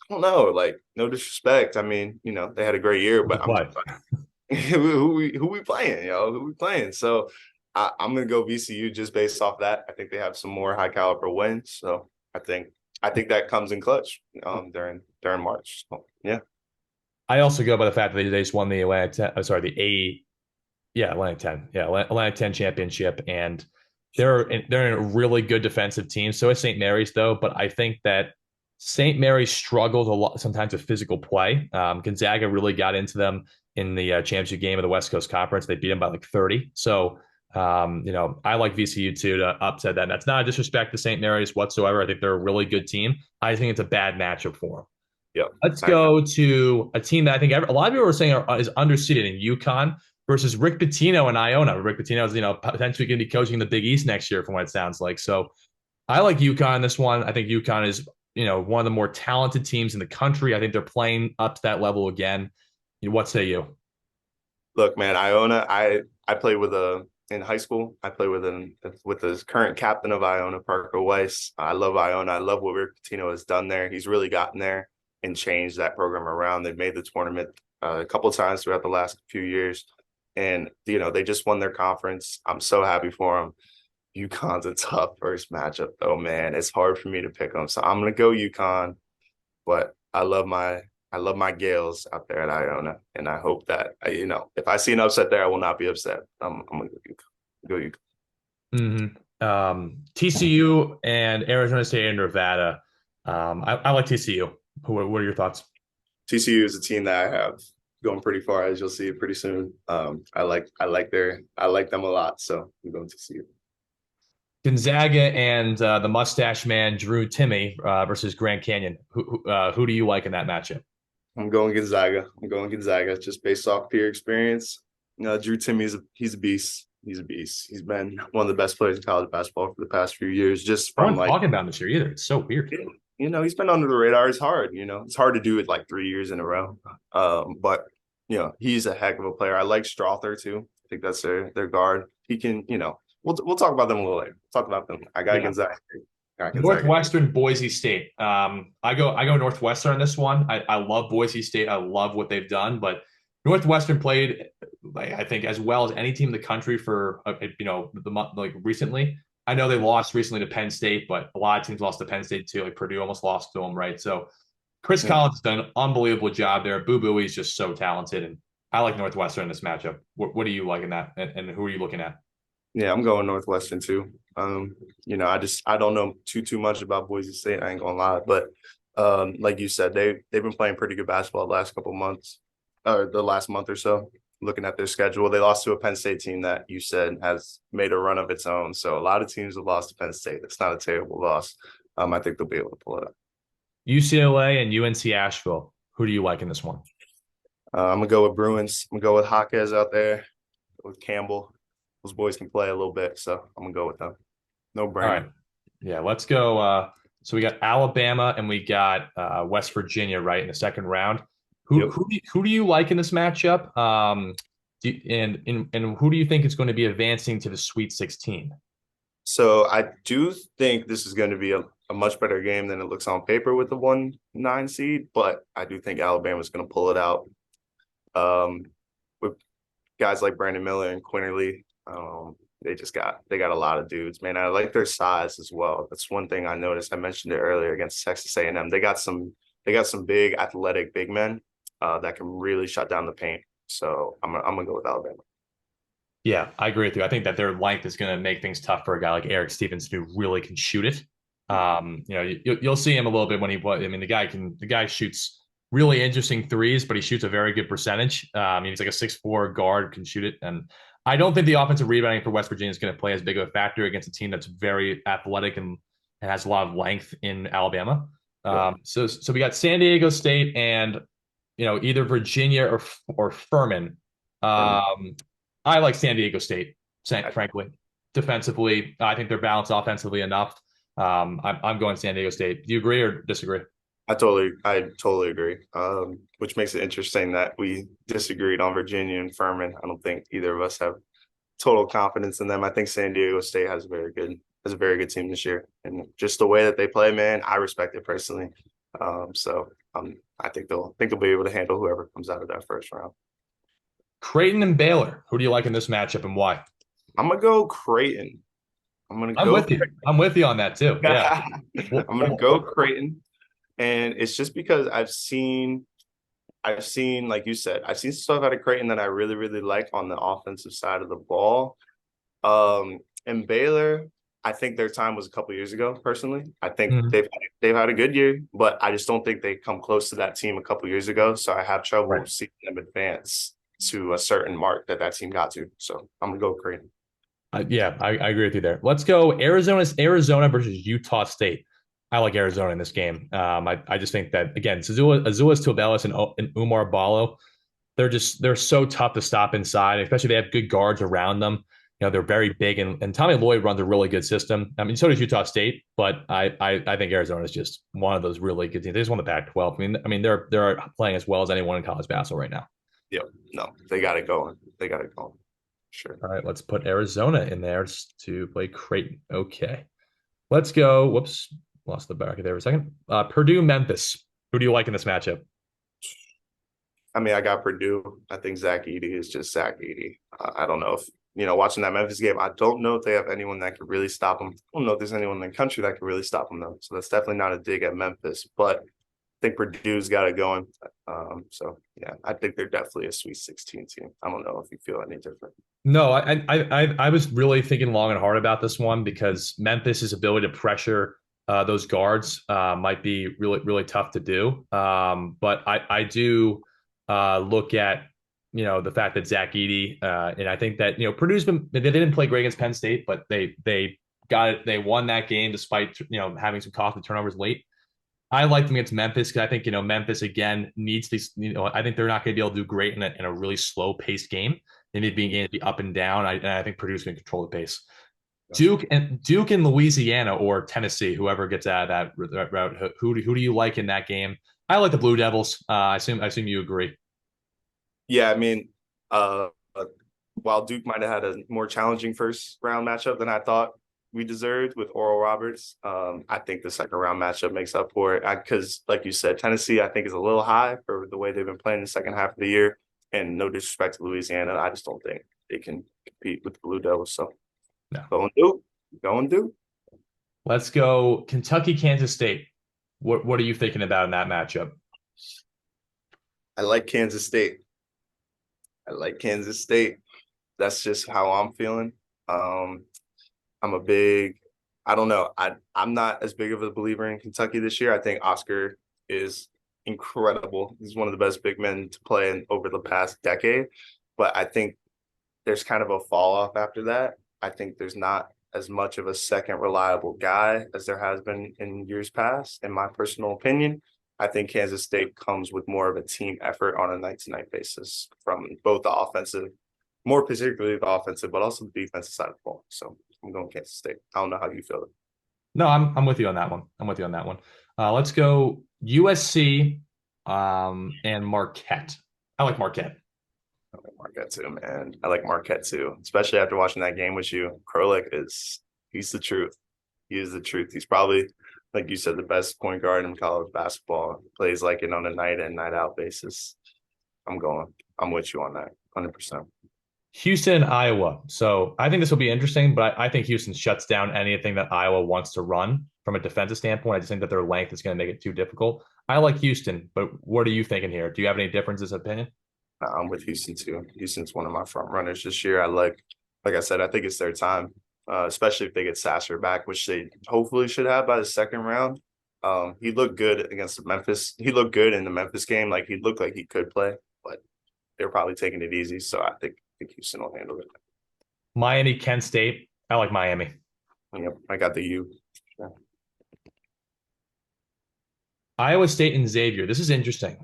S2: I don't know, like no disrespect. I mean, they had a great year,
S1: Who's
S2: but
S1: the
S2: I'm
S1: play?
S2: just like, who we playing, Who we playing? So I'm gonna go VCU just based off that. I think they have some more high caliber wins. So I think that comes in clutch during March. So, yeah.
S1: I also go by the fact that they just won the Atlantic 10. Yeah, Atlantic 10 championship. And they're in a really good defensive team. So is St. Mary's, though. But I think that St. Mary's struggles a lot sometimes with physical play. Gonzaga really got into them in the championship game of the West Coast Conference. They beat them by like 30. So, I like VCU too to upset that. And that's not a disrespect to St. Mary's whatsoever. I think they're a really good team. I think it's a bad matchup for them.
S2: Yep.
S1: Let's go to a team that I think a lot of people are saying is underseeded in UConn versus Rick Pitino and Iona. Rick Pitino is, potentially going to be coaching the Big East next year, from what it sounds like. So I like UConn in this one. I think UConn is, one of the more talented teams in the country. I think they're playing up to that level again. What say you?
S2: Look, man, Iona. I played with a in high school. I played with the current captain of Iona, Parker Weiss. I love Iona. I love what Rick Pitino has done there. He's really gotten there and changed that program around. They've made the tournament a couple of times throughout the last few years, and they just won their conference. I'm so happy for them. UConn's a tough first matchup, though, man. It's hard for me to pick them, so I'm gonna go UConn. But I love my Gales out there at Iona, and I hope that if I see an upset there, I will not be upset. I'm gonna go UConn.
S1: TCU and Arizona State and Nevada. I like TCU. What are your thoughts?
S2: TCU is a team that I have going pretty far, as you'll see pretty soon. I like them a lot, so I'm going to TCU.
S1: Gonzaga and the mustache man Drew Timmy versus Grand Canyon. Who do you like in that matchup?
S2: I'm going Gonzaga. Just based off peer experience. Drew Timme he's a beast. He's a beast. He's been one of the best players in college basketball for the past few years. Just
S1: No
S2: from
S1: one's
S2: like,
S1: talking about him this year either. It's so weird.
S2: he's been under the radar. It's hard. It's hard to do it like 3 years in a row. But he's a heck of a player. I like Strother too. I think that's their guard. He can. We'll talk about them a little later. Talk about them. I got
S1: Yeah.
S2: Gonzaga.
S1: Northwestern, Boise State. I go Northwestern on this one. I love Boise State. I love what they've done, but Northwestern played, like, I think, as well as any team in the country for recently. I know they lost recently to Penn State, but a lot of teams lost to Penn State too. Like Purdue almost lost to them, right? So Chris
S2: Yeah.
S1: Collins has done an unbelievable job there. Boo Booey is just so talented, and I like Northwestern in this matchup. What do you like in that, and who are you looking at?
S2: Yeah, I'm going Northwestern too. I don't know too much about Boise State. I ain't gonna lie, but like you said, they've been playing pretty good basketball the last couple months, or the last month or so. Looking at their schedule, they lost to a Penn State team that you said has made a run of its own. So a lot of teams have lost to Penn State. It's not a terrible loss. I think they'll be able to pull it up.
S1: UCLA and UNC Asheville. Who do you like in this one?
S2: I'm gonna go with Bruins. I'm gonna go with Jaquez out there with Campbell. Those boys can play a little bit, so I'm gonna go with them. No
S1: All
S2: brainer.
S1: right, yeah, let's go. So we got Alabama and we got West Virginia right in the second round. Who
S2: Yep.
S1: who do who do you like in this matchup? And who do you think is going to be advancing to the Sweet 16?
S2: So I do think this is going to be a much better game than it looks on paper with the 1-9 seed, but I do think Alabama's going to pull it out. With guys like Brandon Miller and Quinterly, they got a lot of dudes, man. I like their size as well. That's one thing I noticed. I mentioned it earlier against Texas A&M. They got some big athletic big men that can really shut down the paint. So I'm gonna go with Alabama.
S1: Yeah, I agree with you. I think that their length is going to make things tough for a guy like Eric Stevens who really can shoot it. You'll see him a little bit when he. I mean, the guy shoots really interesting threes, but he shoots a very good percentage. He's like a 6'4" guard, can shoot it, and I don't think the offensive rebounding for West Virginia is going to play as big of a factor against a team that's very athletic and has a lot of length in Alabama.
S2: Yep.
S1: So we got San Diego State and either Virginia or Furman. Um, I like San Diego State, frankly. Defensively, I think they're balanced offensively enough. I'm going San Diego State. Do you agree or disagree?
S2: I totally agree. Which makes it interesting that we disagreed on Virginia and Furman. I don't think either of us have total confidence in them. I think San Diego State has a very good team this year, and just the way that they play, man, I respect it personally. I think they'll be able to handle whoever comes out of that first round.
S1: Creighton and Baylor. Who do you like in this matchup and why?
S2: I'm gonna go Creighton. I'm gonna
S1: I'm
S2: go.
S1: with you. I'm with you on that too. Yeah.
S2: I'm gonna go Creighton, and it's just because I've seen, like you said, I've seen stuff out of Creighton that I really like on the offensive side of the ball. And Baylor, I think their time was a couple years ago. Personally, I think
S1: Mhm.
S2: they've had a good year, but I just don't think they come close to that team a couple years ago. So I have trouble
S1: Right.
S2: seeing them advance to a certain mark that team got to. So I'm gonna go Creighton.
S1: Yeah, I agree with you there. Let's go Arizona versus Utah State. I like Arizona in this game. I just think that again, Azuolas Tubelis and Umar Ballo, they're so tough to stop inside, especially they have good guards around them. They're very big, and Tommy Lloyd runs a really good system. I mean, so does Utah State, but I think Arizona is just one of those really good teams. They just won the Pac-12. They're playing as well as anyone in college basketball right now.
S2: Yep. No, they got it going. They got it going. Sure.
S1: All right, let's put Arizona in there to play Creighton. Okay, let's go. Whoops, lost the back there for a second. Purdue, Memphis. Who do you like in this matchup?
S2: I mean, I got Purdue. I think Zach Edey is just Zach Edey. I don't know if, watching that Memphis game, I don't know if they have anyone that could really stop them. I don't know if there's anyone in the country that could really stop them, though. So that's definitely not a dig at Memphis, but I think Purdue's got it going. Yeah, I think they're definitely a Sweet 16 team. I don't know if you feel any different.
S1: No, I was really thinking long and hard about this one because Memphis's ability to pressure those guards might be really tough to do. But I do look at the fact that Zach Edey and I think that Purdue's they didn't play great against Penn State, but they got it. They won that game despite having some costly turnovers late. I like them against Memphis because I think Memphis again needs these. I think they're not going to be able to do great in a really slow paced game. They need to be up and down. And I think Purdue's going to control the pace. Duke and Louisiana or Tennessee, whoever gets out of that route. Who do you like in that game? I like the Blue Devils. I assume you agree.
S2: Yeah, I mean, uh, while Duke might have had a more challenging first round matchup than I thought we deserved with Oral Roberts, I think the second round matchup makes up for it. Because, like you said, Tennessee, I think, is a little high for the way they've been playing the second half of the year. And no disrespect to Louisiana, I just don't think they can compete with the Blue Devils. So,
S1: No.
S2: going Duke, going Duke.
S1: Let's go Kentucky, Kansas State. What are you thinking about in that matchup?
S2: I like Kansas State. I like Kansas State. That's just how I'm feeling. Um, I'm a big, I don't know. I'm not as big of a believer in Kentucky this year. I think Oscar is incredible. He's one of the best big men to play in over the past decade. But I think there's kind of a fall off after that. I think there's not as much of a second reliable guy as there has been in years past, in my personal opinion. I think Kansas State comes with more of a team effort on a night to night basis from both the offensive, more particularly the offensive, but also the defensive side of the ball. So I'm going Kansas State. I don't know how you feel.
S1: No, I'm with you on that one. I'm with you on that one. Let's go USC and Marquette. I like Marquette.
S2: I like Marquette too, man. I like Marquette too, especially after watching that game with you. Krolik he's the truth. He is the truth. He's probably, like you said, the best point guard in college basketball. Plays like it on a night in, night out basis. I'm with you on that, 100%.
S1: Houston and Iowa. So I think this will be interesting, but I think Houston shuts down anything that Iowa wants to run from a defensive standpoint. I just think that their length is going to make it too difficult. I like Houston, but what are you thinking here? Do you have any differences of opinion?
S2: I'm with Houston too. Houston's one of my front runners this year. Like I said, I think it's their time, especially if they get Sasser back, which they hopefully should have by the second round. He looked good against Memphis. He looked good in the Memphis game. Like he looked like he could play, but they're probably taking it easy. So I think Houston will handle it.
S1: Miami, Kent State. I like Miami.
S2: Yep, I got the U. Yeah.
S1: Iowa State and Xavier. This is interesting.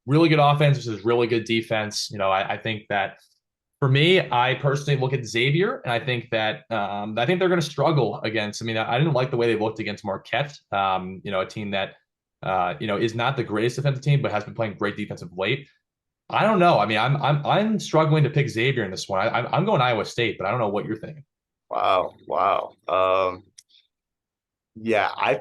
S1: Really good offense. This is really good defense. I think that for me, I personally look at Xavier, and I think they're going to struggle against. I mean, I didn't like the way they looked against Marquette. A team that is not the greatest defensive team, but has been playing great defensive late. I don't know. I mean, I'm struggling to pick Xavier in this one. I'm going Iowa State, but I don't know what you're thinking.
S2: Wow. Yeah, I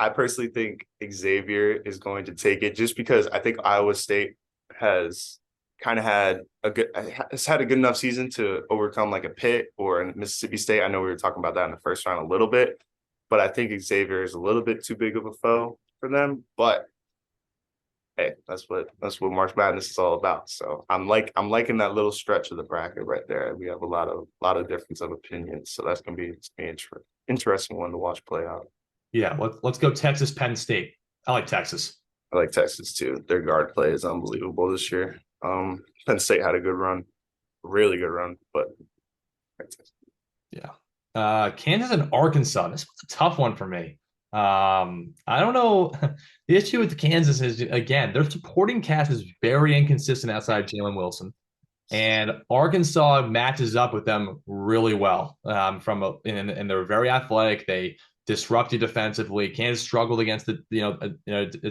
S2: personally think Xavier is going to take it just because I think Iowa State has kind of had a good enough season to overcome like a Pitt or a Mississippi State. I know we were talking about that in the first round a little bit, but I think Xavier is a little bit too big of a foe for them. But hey, that's what March Madness is all about. So I'm liking that little stretch of the bracket right there. We have a lot of difference of opinions, so that's gonna be interesting one to watch play out.
S1: Yeah, let's go Texas, Penn State. I like Texas.
S2: I like Texas too. Their guard play is unbelievable this year. Penn State had a good run, really good run, but
S1: Yeah. Kansas and Arkansas. This was a tough one for me. I don't know. The issue with Kansas is again, their supporting cast is very inconsistent outside Jalen Wilson. And Arkansas matches up with them really well. And they're very athletic. They disrupt you defensively. Kansas struggled against a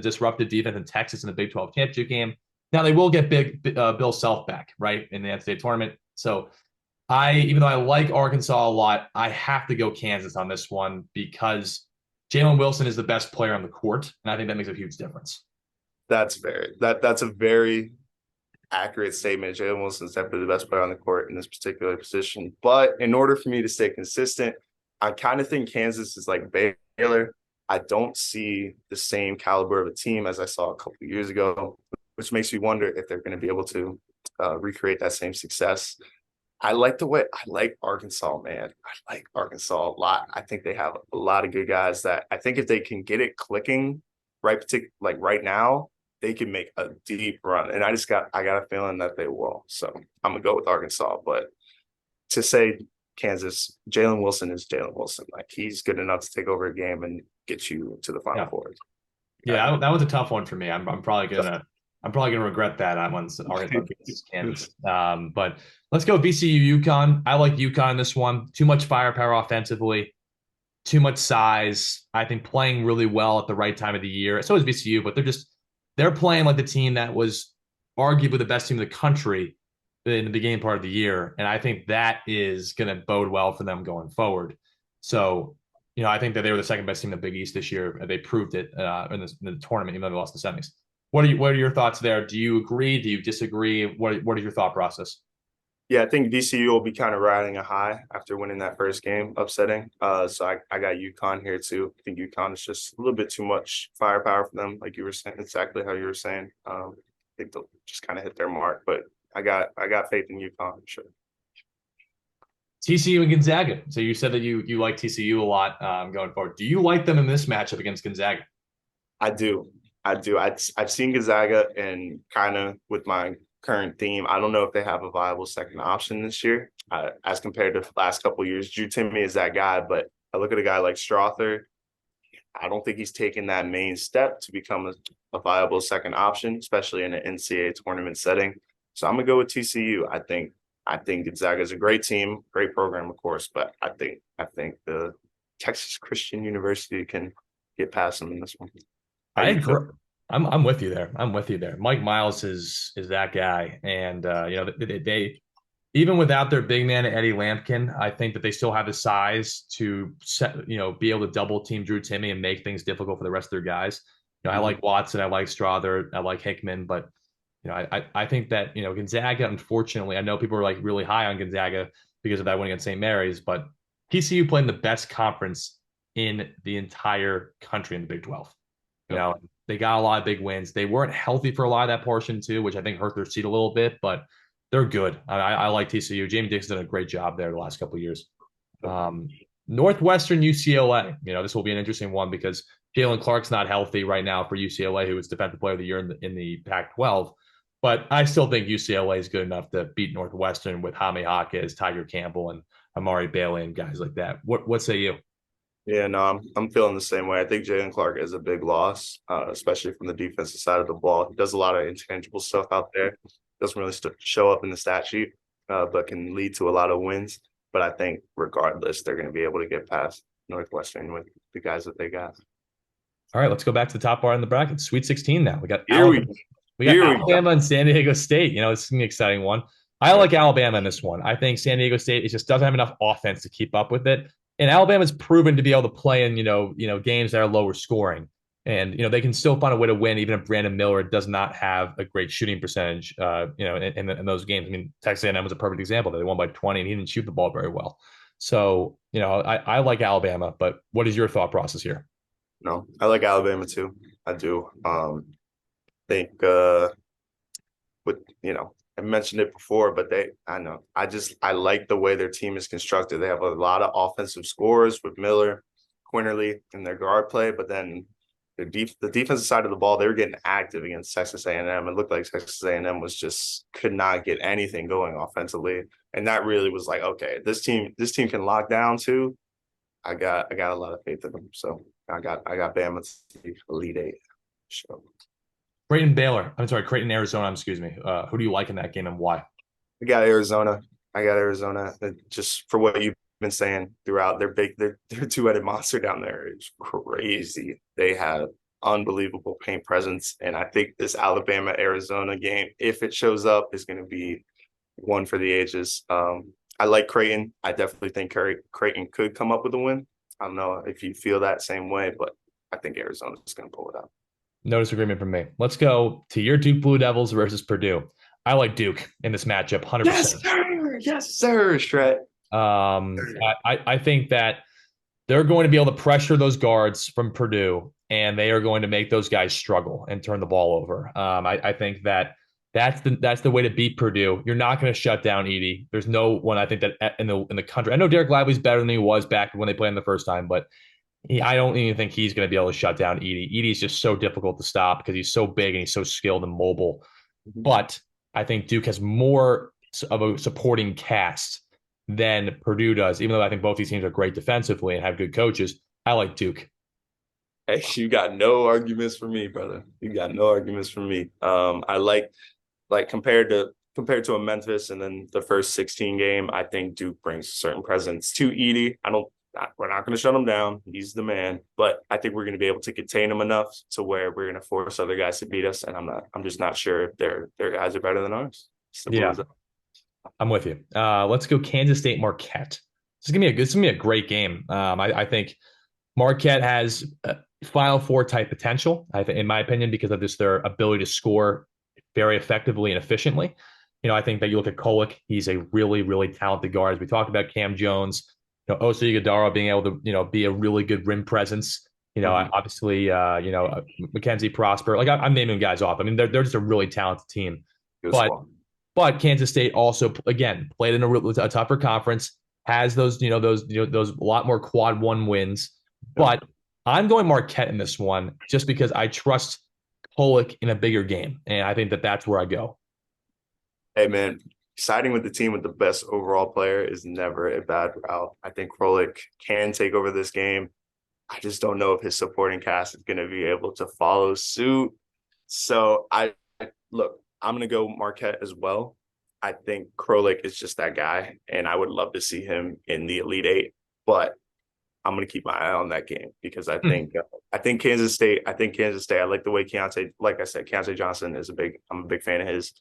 S1: disrupted defense in Texas in the Big 12 championship game. Now they will get Bill Self back, right, in the NCAA tournament. So even though I like Arkansas a lot, I have to go Kansas on this one because Jalen Wilson is the best player on the court, and I think that makes a huge difference.
S2: That's a very accurate statement. Jalen Wilson is definitely the best player on the court in this particular position. But in order for me to stay consistent, I kind of think Kansas is like Baylor. I don't see the same caliber of a team as I saw a couple of years ago, which makes me wonder if they're going to be able to recreate that same success. I like Arkansas, man. I like Arkansas a lot. I think they have a lot of good guys that I think if they can get it clicking like right now, they can make a deep run. And I got a feeling that they will. So I'm gonna go with Arkansas. But to say Kansas, Jalen Wilson is Jalen Wilson. Like he's good enough to take over a game and get you to the Final Four.
S1: Yeah, that was a tough one for me. I'm probably gonna regret that one's Arkansas Kansas. But let's go VCU UConn. I like UConn in this one. Too much firepower offensively, too much size. I think playing really well at the right time of the year. So is VCU, but they're playing like the team that was arguably the best team in the country in the beginning part of the year. And I think that is going to bode well for them going forward. So, I think that they were the second best team in the Big East this year. They proved it in the tournament, even though they lost the semis. What are your thoughts there? Do you agree? Do you disagree? What is your thought process?
S2: Yeah, I think DCU will be kind of riding a high after winning that first game, upsetting. So I got UConn here too. I think UConn is just a little bit too much firepower for them, like you were saying, exactly how you were saying. I think they'll just kind of hit their mark, but I got faith in UConn for sure.
S1: TCU and Gonzaga. So you said that you like TCU a lot going forward. Do you like them in this matchup against Gonzaga?
S2: I do. I do. I've seen Gonzaga and kind of with my current theme, I don't know if they have a viable second option this year as compared to the last couple of years. Drew Timmy is that guy, but I look at a guy like Strother. I don't think he's taken that main step to become a viable second option, especially in an NCAA tournament setting. So I'm gonna go with TCU. I think Gonzaga is a great team, great program, of course, but I think the Texas Christian University can get past them in this one. How
S1: I
S2: you feel?
S1: agree. I'm with you there. I'm with you there. Mike Miles is that guy, and they even without their big man Eddie Lampkin, I think that they still have the size to set be able to double team Drew Timmy and make things difficult for the rest of their guys. I
S2: Mhm.
S1: like Watson, I like Strother, I like Hickman, but I think that Gonzaga. Unfortunately, I know people are like really high on Gonzaga because of that win against St. Mary's, but TCU played in the best conference in the entire country in the Big 12. You
S2: Yep.
S1: know, they got a lot of big wins. They weren't healthy for a lot of that portion too, which I think hurt their seat a little bit, but they're good. I like TCU. Jamie Dixon did a great job there the last couple of years.
S2: Yep.
S1: Northwestern UCLA. This will be an interesting one because Jalen Clark's not healthy right now for UCLA, who was Defensive Player of the Year in the Pac-12. But I still think UCLA is good enough to beat Northwestern with Jaime Jaquez, Tiger Campbell, and Amari Bailey and guys like that. What say you?
S2: Yeah, no, I'm feeling the same way. I think Jalen Clark is a big loss, especially from the defensive side of the ball. He does a lot of intangible stuff out there. Doesn't really show up in the stat sheet, but can lead to a lot of wins. But I think regardless, they're going to be able to get past Northwestern with the guys that they got.
S1: All right, let's go back to the top bar in the bracket. Sweet 16 now. We got
S2: Here we
S1: Alabama. We got
S2: here we go.
S1: Alabama and San Diego State. It's an exciting one. I like Alabama in this one. I think San Diego State it just doesn't have enough offense to keep up with it. And Alabama's proven to be able to play in games that are lower scoring. And they can still find a way to win, even if Brandon Miller does not have a great shooting percentage. In those games. I mean, Texas A&M was a perfect example. They won by 20, and he didn't shoot the ball very well. So I like Alabama. But what is your thought process here?
S2: No, I like Alabama too. I do. Think with I mentioned it before, but I know I like the way their team is constructed. They have a lot of offensive scorers with Miller, Quinterly in their guard play, but then the defensive side of the ball, they were getting active against Texas A&M. It looked like Texas A&M was just could not get anything going offensively, and that really was like, okay, this team can lock down too. I got a lot of faith in them, so I got Bama to Elite Eight. So
S1: Creighton, Arizona. Excuse me. Who do you like in that game and why?
S2: I got Arizona. I got Arizona. Just for what you've been saying throughout, their two-headed monster down there is crazy. They have unbelievable paint presence, and I think this Alabama Arizona game, if it shows up, is going to be one for the ages. I like Creighton. I definitely think Creighton could come up with a win. I don't know if you feel that same way, but I think Arizona is going to pull it out.
S1: No disagreement from me. Let's go to your Duke Blue Devils versus Purdue. I like Duke in this matchup,
S2: Yes,
S1: 100%.
S2: sir. Yes, sir, Shred.
S1: I think that they're going to be able to pressure those guards from Purdue, and they are going to make those guys struggle and turn the ball over. I think that that's the way to beat Purdue. You're not going to shut down Edey. There's no one I think that in the country. I know Derek Lively's better than he was back when they played him the first time, but I don't even think he's going to be able to shut down Edey. Edey's just so difficult to stop because he's so big and he's so skilled and mobile. But I think Duke has more of a supporting cast than Purdue does, even though I think both these teams are great defensively and have good coaches. I like Duke.
S2: Hey, you got no arguments for me, brother. You got no arguments for me. I like compared to a Memphis and then the first 16 game, I think Duke brings a certain presence to Edey. We're not going to shut him down. He's the man, but I think we're going to be able to contain him enough to where we're going to force other guys to beat us. And I'm just not sure if their guys are better than ours. Simple
S1: Yeah,
S2: as that.
S1: I'm with you. Let's go Kansas State Marquette. This is gonna be a great game. I think Marquette has Final Four type potential. I think, in my opinion, because of just their ability to score very effectively and efficiently. I think that you look at Kolek, he's a really, really talented guard. As we talked about Cam Jones, Oso Ighodaro being able to, be a really good rim presence.
S2: Mhm.
S1: Obviously, Mackenzie Prosper. Like I'm naming guys off. I mean, they're just a really talented team.
S2: Good
S1: But
S2: squad.
S1: Kansas State also again played in a tougher conference, has those a lot more quad one wins.
S2: Yep.
S1: But I'm going Marquette in this one just because I trust Kolek in a bigger game, and I think that that's where I go.
S2: Hey man, siding with the team with the best overall player is never a bad route. I think Krolik can take over this game. I just don't know if his supporting cast is going to be able to follow suit. So look, I'm going to go Marquette as well. I think Krolik is just that guy, and I would love to see him in the Elite Eight. But I'm going to keep my eye on that game because I think Kansas State. I think Kansas State. I like the way Keontae. Like I said, Keontae Johnson is a big. I'm a big fan of his.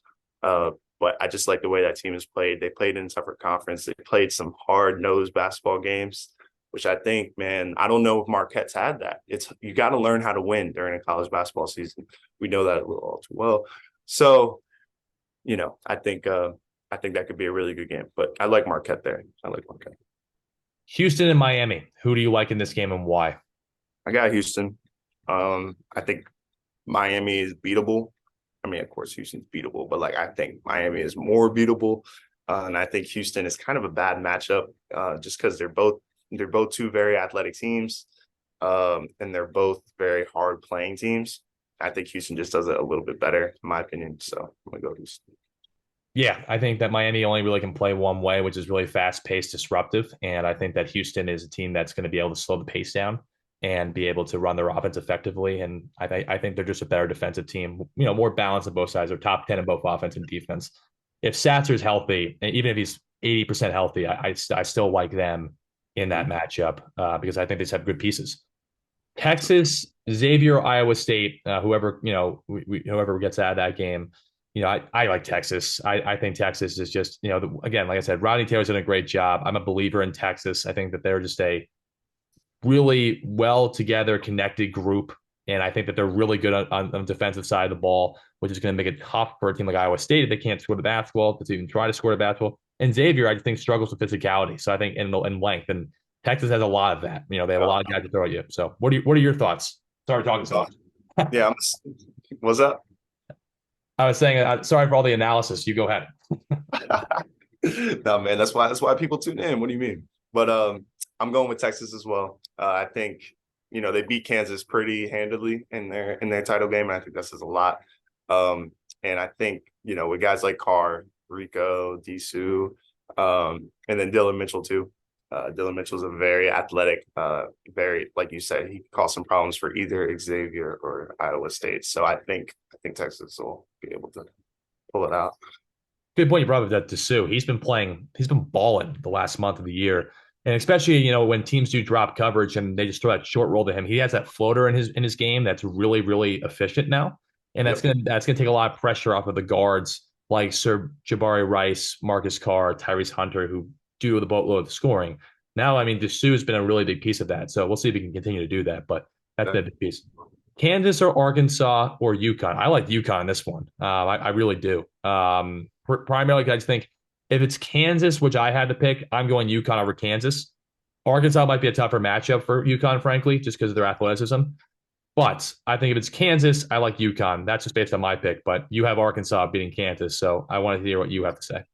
S2: But I just like the way that team has played. They played in a tougher conference. They played some hard nosed basketball games, which I think, man, I don't know if Marquette's had that. It's you got to learn how to win during a college basketball season. We know that a little all too well. So, I think that could be a really good game. But I like Marquette there. I like Marquette.
S1: Houston and Miami. Who do you like in this game and why?
S2: I got Houston. I think Miami is beatable. I mean, of course, Houston's beatable, but like I think Miami is more beatable, and I think Houston is kind of a bad matchup, just because they're both two very athletic teams, and they're both very hard playing teams. I think Houston just does it a little bit better, in my opinion. So I'm gonna go Houston.
S1: Yeah, I think that Miami only really can play one way, which is really fast paced, disruptive. And I think that Houston is a team that's going to be able to slow the pace down and be able to run their offense effectively. And I think they're just a better defensive team, more balanced on both sides. They're top 10 in both offense and defense. If Satzer's healthy, and even if he's 80% healthy, I still like them in that
S2: Mhm.
S1: matchup because I think they just have good pieces. Texas, Xavier, Iowa State, whoever gets out of that game, I like Texas. I think Texas is just, again, like I said, Rodney Taylor's done a great job. I'm a believer in Texas. I think that they're just a really well together, connected group. And I think that they're really good on the defensive side of the ball, which is going to make it tough for a team like Iowa State if they can't score the basketball, to even try to score the basketball. And Xavier, I just think, struggles with physicality. So I think in length. And Texas has a lot of that. They have a lot of guys to throw at you. So what are your thoughts? Sorry talking so much.
S2: Yeah, what's up?
S1: I was saying, sorry for all the analysis. You go ahead.
S2: No, man, that's why people tune in. What do you mean? But I'm going with Texas as well. I think they beat Kansas pretty handily in their title game. And I think that says a lot. And I think with guys like Carr, Rico, Disu, and then Dylan Mitchell too. Dylan Mitchell's a very athletic, very like you said, he could cause some problems for either Xavier or Iowa State. So I think Texas will be able to pull it out.
S1: Good point you brought up that Dessou. He's been balling the last month of the year. And especially, when teams do drop coverage and they just throw that short roll to him, he has that floater in his game that's really, really efficient now. And that's
S2: Yep.
S1: gonna take a lot of pressure off of the guards like Sir Jabari Rice, Marcus Carr, Tyrese Hunter, who do the boatload of scoring. Now, I mean, Dessou has been a really big piece of that. So we'll see if he can continue to do that. But that's been a big piece. Kansas or Arkansas or UConn. I like UConn in this one. I really do. Primarily, I just think if it's Kansas, which I had to pick, I'm going UConn over Kansas. Arkansas might be a tougher matchup for UConn, frankly, just because of their athleticism. But I think if it's Kansas, I like UConn. That's just based on my pick. But you have Arkansas beating Kansas, so I want to hear what you have to say.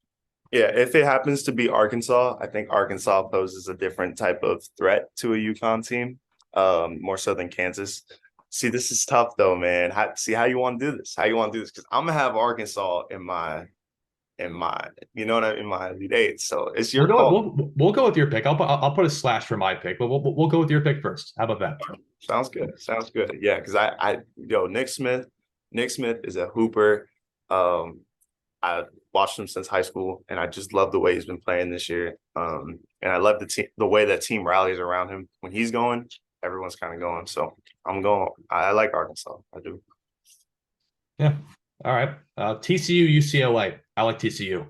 S2: Yeah, if it happens to be Arkansas, I think Arkansas poses a different type of threat to a UConn team, more so than Kansas. See, this is tough though, man. See how you want to do this? How you want to do this? Because I'm gonna have Arkansas in my in my Elite Eight. So it's
S1: We'll
S2: your
S1: go.
S2: call.
S1: We'll go with your pick. I'll put a slash for my pick, but we'll go with your pick first. How about that?
S2: Sounds good. Sounds good. Yeah, because Nick Smith is a hooper. I watched him since high school, and I just love the way he's been playing this year. And I love the way that team rallies around him. When he's going, everyone's kind of going. So I'm going. I like Arkansas. I do.
S1: Yeah. All right. TCU, UCLA. I like TCU.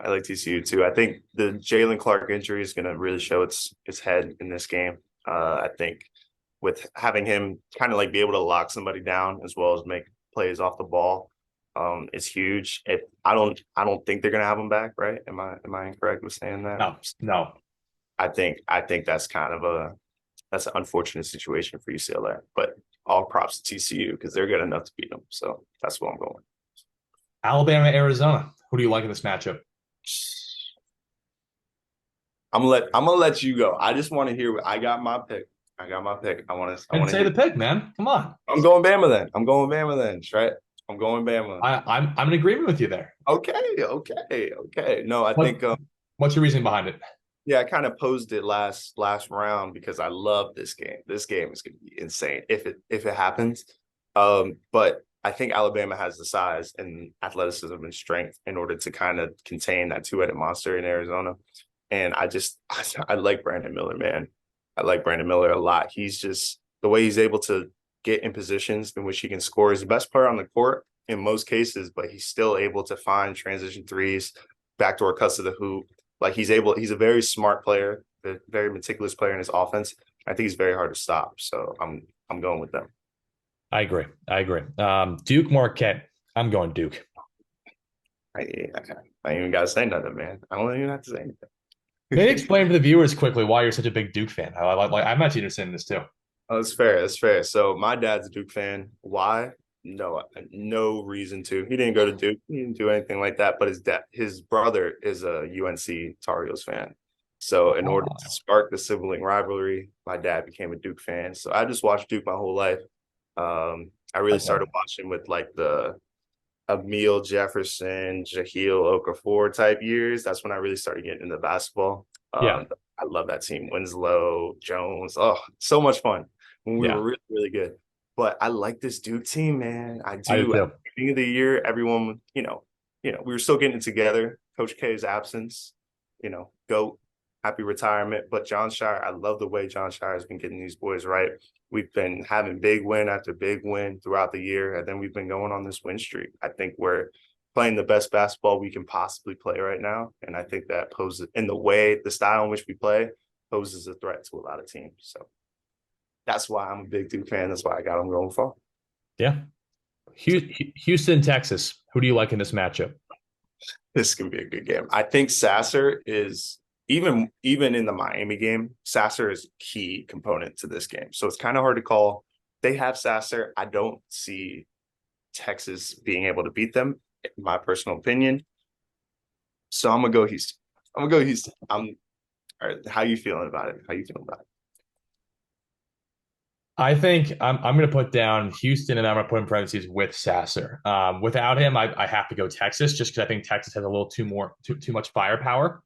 S2: I like TCU too. I think the Jalen Clark injury is going to really show its head in this game. I think with having him kind of like be able to lock somebody down as well as make plays off the ball, is huge. I don't think they're gonna have him back, right? Am I incorrect with saying that?
S1: No, no.
S2: I think that's kind of that's an unfortunate situation for UCLA, but all props to TCU because they're good enough to beat them. So that's what I'm going.
S1: Alabama, Arizona. Who do you like in this matchup?
S2: I'm gonna let you go. I just want to hear. I got my pick. I got my pick. I want to. I
S1: And
S2: want to
S1: say
S2: hear.
S1: the pick, man. Come on.
S2: I'm going Bama then. I'm going Bama then. Right. I'm going Bama.
S1: I'm in agreement with you there.
S2: Okay. Okay. Okay. No, I
S1: What
S2: think
S1: what's your reasoning behind it?
S2: yeah, I kind of posed it last round because I love this game. This game is going to be insane if it happens. But I think Alabama has the size and athleticism and strength in order to kind of contain that two-headed monster in Arizona. And I like Brandon Miller, man. I like Brandon Miller a lot. He's just the way he's able to get in positions in which he can score. He's the best player on the court in most cases, but he's still able to find transition threes, backdoor cuts to the hoop. Like he's a very smart player, a very meticulous player in his offense. I think he's very hard to stop. So I'm going with them.
S1: I agree. I agree. Duke, Marquette. I'm going Duke.
S2: I ain't even gotta say nothing, man. I don't even have to say
S1: Maybe
S2: anything.
S1: explain for the viewers quickly why you're such a big Duke fan. I'm actually interested in this too.
S2: Oh, that's fair. That's fair. So my dad's a Duke fan. Why? No reason to. He didn't go to Duke. He didn't do anything like that. But his brother is a UNC Tar Heels fan. So in order to
S1: Oh,
S2: spark the sibling rivalry, my dad became a Duke fan. So I just watched Duke my whole life. I really
S1: okay.
S2: started watching with like the Emile Jefferson, Jahlil Okafor type years. That's when I really started getting into basketball.
S1: Yeah.
S2: I love that team. Winslow, Jones. Oh, so much fun when we were
S1: Yeah.
S2: really, really good. But I like this Duke team, man. I
S1: I do
S2: do. At
S1: too.
S2: the beginning of the year, everyone, we were still getting it together. Coach K's absence, GOAT, happy retirement. But John Shire, I love the way John Shire has been getting these boys right. We've been having big win after big win throughout the year, and then we've been going on this win streak. I think we're playing the best basketball we can possibly play right now, and I think that poses in the style in which we play poses a threat to a lot of teams. So that's why I'm a big Duke fan. That's why I got them going for.
S1: Yeah. Houston, Texas. Who do you like in this matchup?
S2: This can be a good game. I think Sasser is even in the Miami game, Sasser is a key component to this game. So it's kind of hard to call. They have Sasser. I don't see Texas being able to beat them, in my personal opinion. So I'm gonna go Houston. I'm gonna go Houston. All right, how you feeling about it? How you feeling about it?
S1: I think I'm going to put down Houston, and I'm going to put in parentheses with Sasser. Without him, I have to go Texas, just because I think Texas has a little too much firepower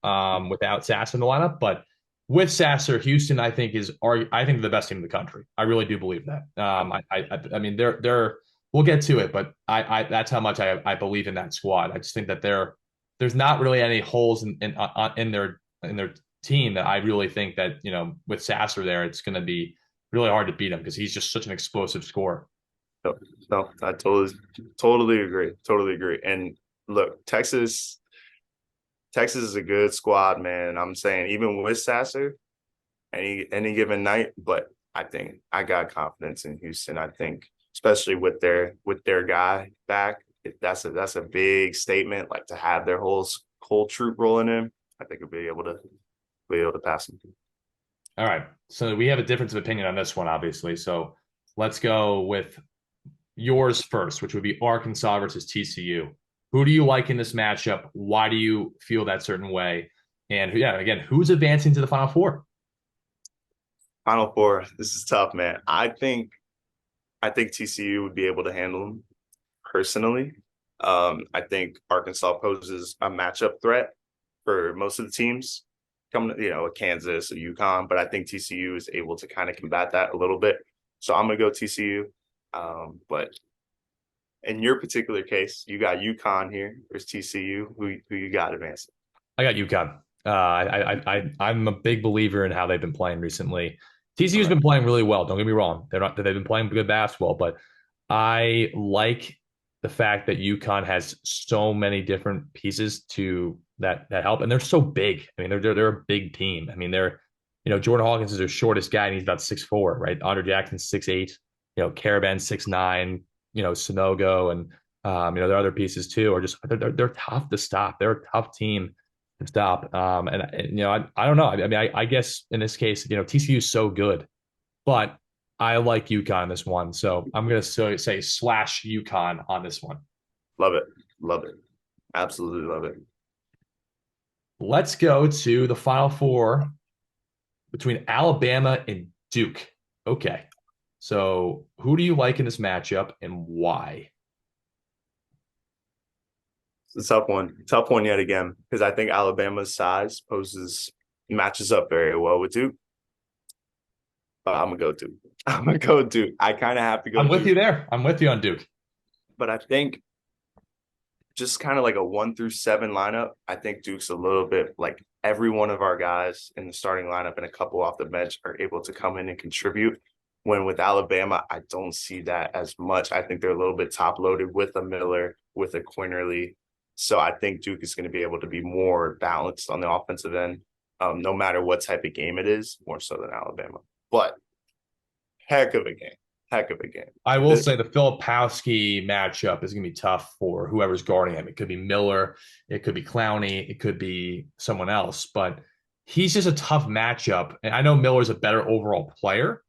S1: without Sasser in the lineup. But with Sasser, Houston, I think the best team in the country. I really do believe that. I mean they're we'll get to it, but I that's how much I believe in that squad. I just think that there's not really any holes in their team that I really think that with Sasser there, it's going to be really hard to beat him because he's just such an explosive scorer.
S2: No, no, I totally agree. Totally agree. And look, Texas is a good squad, man. I'm saying even with Sasser, any given night, but I think I got confidence in Houston. I think especially with their guy back, that's a big statement. Like to have their whole troop rolling in, I think we'll be able to pass them.
S1: All right. So we have a difference of opinion on this one, obviously. So let's go with yours first, which would be Arkansas versus TCU. Who do you like in this matchup? Why do you feel that certain way? And yeah, again, who's advancing to the Final Four?
S2: Final four. This is tough, man. I think TCU would be able to handle them personally. I think Arkansas poses a matchup threat for most of the teams coming, a Kansas, a UConn, but I think TCU is able to kind of combat that a little bit. So I'm gonna go TCU. But in your particular case, you got UConn here versus TCU. Who you got advancing?
S1: I got UConn. I'm a big believer in how they've been playing recently. TCU's
S2: Okay.
S1: been playing really well. Don't get me wrong; they've been playing good basketball, but I like the fact that UConn has so many different pieces to that help, and they're so big. I mean, they're a big team. I mean, Jordan Hawkins is their shortest guy, and he's about 6'4", right? Andre Jackson's 6'8", Caravan 6'9", Sonogo, and There are other pieces too, or just they're tough to stop. They're a tough team to stop. I don't know. I guess in this case, TCU is so good, but I like UConn in this one, so I'm gonna say slash UConn on this one.
S2: Love it. Love it. Absolutely love it.
S1: Let's go to the Final Four between Alabama and Duke. Okay, so who do you like in this matchup and why?
S2: It's a tough one. Tough one yet again, because I think Alabama's size matches up very well with Duke. But I'm gonna go Duke. I'm gonna go Duke. I kind of have to go
S1: I'm with
S2: Duke.
S1: you there. I'm with you on Duke.
S2: But I think just kind of like a 1 through 7 lineup, I think Duke's a little bit like every one of our guys in the starting lineup and a couple off the bench are able to come in and contribute. When with Alabama, I don't see that as much. I think they're a little bit top loaded with a Miller, with a Quinterly. So I think Duke is going to be able to be more balanced on the offensive end, no matter what type of game it is, more so than Alabama. But heck of a game. Heck of a game.
S1: I will say the Filipowski matchup is going to be tough for whoever's guarding him. It could be Miller, it could be Clowney, it could be someone else, but he's just a tough matchup. And I know Miller's a better overall player,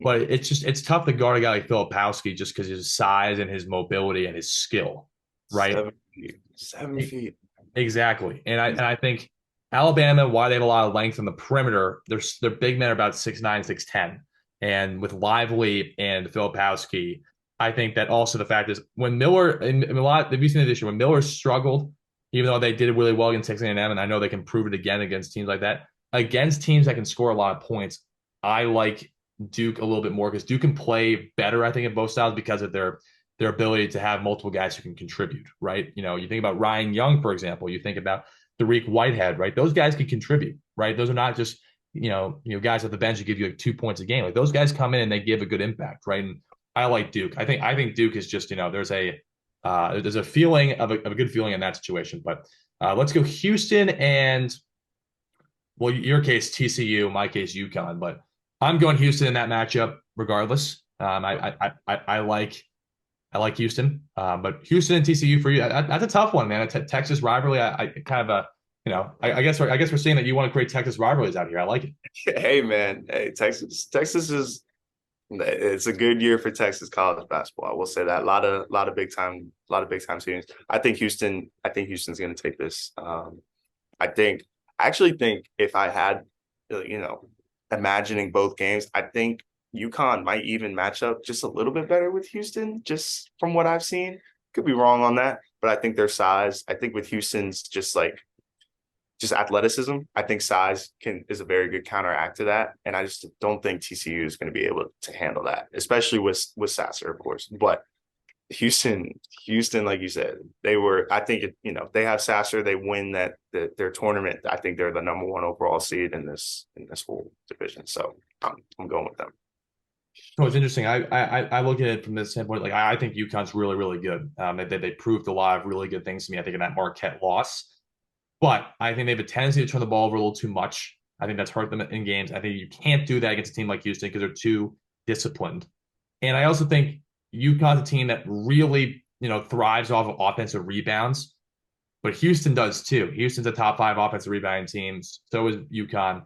S1: but it's tough to guard a guy like Filipowski just because his size and his mobility and his skill, right?
S2: 7 feet. 7 feet.
S1: Exactly. And I think Alabama, why they have a lot of length on the perimeter, their big men are about 6'9", 6'10". And with Lively and Filipowski, I think that also the fact is when Miller and a lot they've seen this year when Miller struggled, even though they did really well against Texas A&M, and I know they can prove it again against teams like that. Against teams that can score a lot of points, I like Duke a little bit more because Duke can play better, I think, in both styles because of their ability to have multiple guys who can contribute, right? You think about Ryan Young, for example. You think about Dariq Whitehead, right? Those guys can contribute, right? Those are not just guys at the bench who give you like 2 points a game. Like those guys come in and they give a good impact, right? And I like Duke. I think Duke is just there's a feeling of a good feeling in that situation. But let's go Houston and well, your case TCU, my case UConn, but I'm going Houston in that matchup regardless. I like Houston, but Houston and TCU for you, that's a tough one, man. A Texas rivalry. I kind of I guess we're saying that you want to create Texas rivalries out here. I like it.
S2: Hey man, hey Texas is it's a good year for Texas college basketball. I will say that a lot of big time teams. I think Houston's going to take this. I think I actually think if I had imagining both games, I think UConn might even match up just a little bit better with Houston, just from what I've seen. Could be wrong on that, but I think their size. I think with Houston's just athleticism, I think size is a very good counteract to that. And I just don't think TCU is going to be able to handle that, especially with Sasser, of course. But Houston, like you said, I think they have Sasser, they win their tournament. I think they're the number 1 overall seed in this whole division. So I'm going with them.
S1: So it's interesting. I look at it from this standpoint. Like I think UConn's really really good. They proved a lot of really good things to me. I think in that Marquette loss, but I think they have a tendency to turn the ball over a little too much. I think that's hurt them in games. I think you can't do that against a team like Houston because they're too disciplined. And I also think UConn's a team that really thrives off of offensive rebounds, but Houston does too. Houston's a top 5 offensive rebounding team. So is UConn.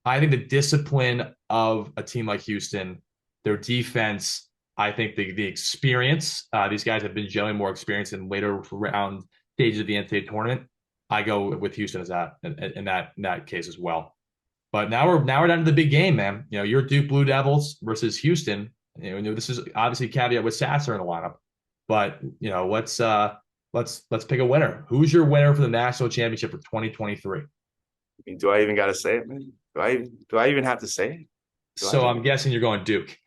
S1: I think the discipline of a team like Houston, their defense, I think the experience, these guys have been generally more experienced in later round stages of the NCAA tournament. I go with Houston as that in that case as well. But now we're down to the big game, man. Your Duke Blue Devils versus Houston. This is obviously a caveat with Sasser in the lineup, but let's pick a winner. Who's your winner for the national championship for 2023?
S2: mean, do I even got to say it, man? Do I even have to say it?
S1: So I'm guessing you're going Duke.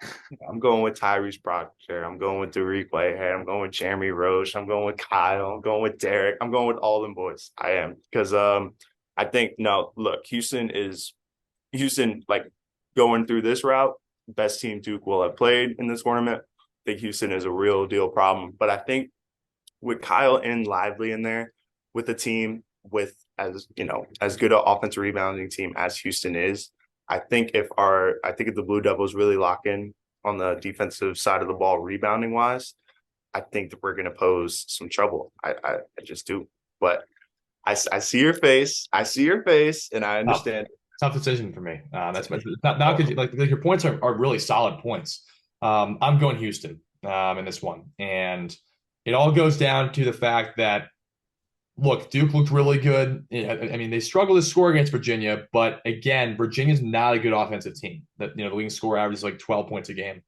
S2: I'm going with Tyrese Proctor. I'm going with Dariq Whitehead. I'm going with Jeremy Roach. I'm going with Kyle. I'm going with Derek. I'm going with all them boys. I am because I think look, Houston like going through this route, best team Duke will have played in this tournament. I think Houston is a real deal problem, but I think with Kyle and Lively in there, with a team with as good an offensive rebounding team as Houston is, I think if the Blue Devils really lock in on the defensive side of the ball rebounding wise, I think that we're going to pose some trouble. I just do. But I see your face. I see your face, and I
S1: Tough,
S2: understand.
S1: tough decision for me. That's my, not because like your points are really solid points. I'm going Houston in this one, and it all goes down to the fact that look, Duke looked really good. I mean, they struggled to score against Virginia, but again, Virginia's not a good offensive team. That the leading score average is like 12 points a game.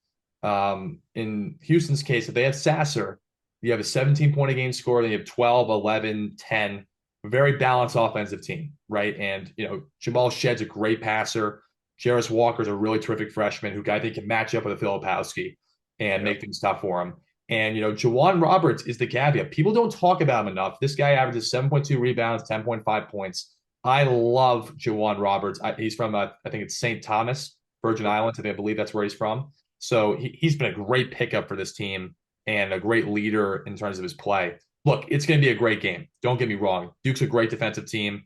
S1: In Houston's case, if they have Sasser, you have a 17-point a game score, then you have 12, 11, 10. Very balanced offensive team, right? And Jamal Shedd's a great passer. Jarris Walker's a really terrific freshman who I think can match up with a Filipowski and make things tough for him. And, Jawan Roberts is the caveat. People don't talk about him enough. This guy averages 7.2 rebounds, 10.5 points. I love Jawan Roberts. He's from, I think it's St. Thomas, Virgin Islands. I believe that's where he's from. So he's been a great pickup for this team and a great leader in terms of his play. Look, it's going to be a great game. Don't get me wrong. Duke's a great defensive team.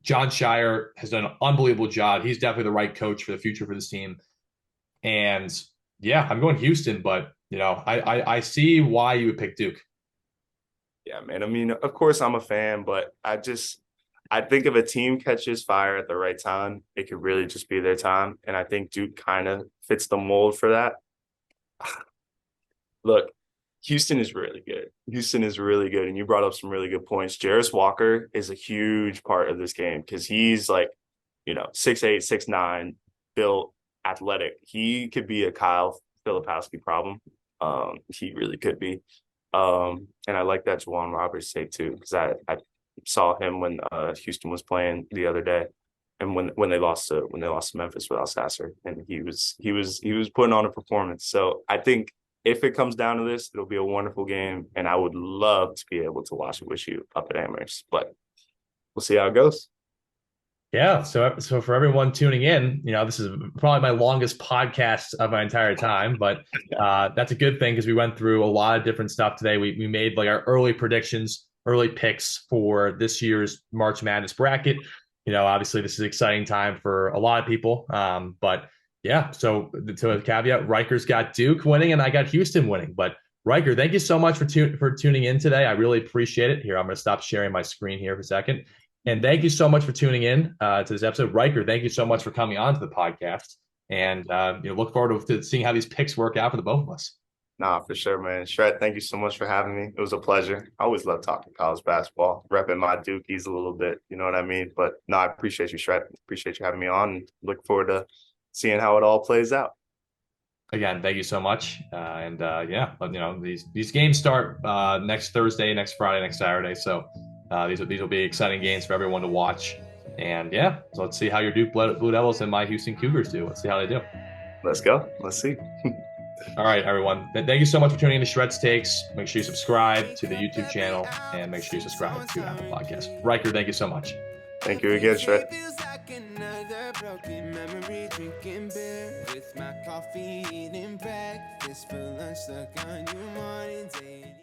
S1: John Shire has done an unbelievable job. He's definitely the right coach for the future for this team. And yeah, I'm going Houston, but I see why you would pick Duke.
S2: Yeah, man. I mean, of course I'm a fan, but I think if a team catches fire at the right time, it could really just be their time. And I think Duke kind of fits the mold for that. Look, Houston is really good. Houston is really good. And you brought up some really good points. Jarris Walker is a huge part of this game because he's like, 6'8", 6'9", built, athletic. He could be a Kyle Filipowski problem. He really could be. And I like that Juwan Roberts take too, because I saw him when Houston was playing the other day, and when they lost to Memphis without Sasser, and he was putting on a performance. So I think if it comes down to this, it'll be a wonderful game, and I would love to be able to watch it with you up at Amherst. But we'll see how it goes.
S1: Yeah, so for everyone tuning in, this is probably my longest podcast of my entire time, but that's a good thing because we went through a lot of different stuff today. We made like our early predictions, early picks for this year's March Madness bracket. Obviously this is an exciting time for a lot of people. But yeah, so to a caveat, Riker's got Duke winning and I got Houston winning. But Riker, thank you so much for tuning in today. I really appreciate it. Here, I'm going to stop sharing my screen here for a second. And thank you so much for tuning in to this episode. Riker, thank you so much for coming on to the podcast. And look forward to seeing how these picks work out for the both of us.
S2: Nah, for sure, man. Shred, thank you so much for having me. It was a pleasure. I always love talking college basketball, repping my Dukies a little bit. You know what I mean? But no, I appreciate you, Shred. Appreciate you having me on. And look forward to seeing how it all plays out.
S1: Again, thank you so much. Yeah, but these games start next Thursday, next Friday, next Saturday. So these will be exciting games for everyone to watch. And yeah, so let's see how your Duke Blue Devils and my Houston Cougars do. Let's see how they do.
S2: Let's go. Let's see.
S1: All right, everyone. Thank you so much for tuning in to Shred's Takes. Make sure you subscribe to the YouTube channel and make sure you subscribe to Apple Podcast. Riker, thank you so much.
S2: Thank you again, Shred.
S3: With my coffee, eating breakfast for lunch, stuck on you morning, day.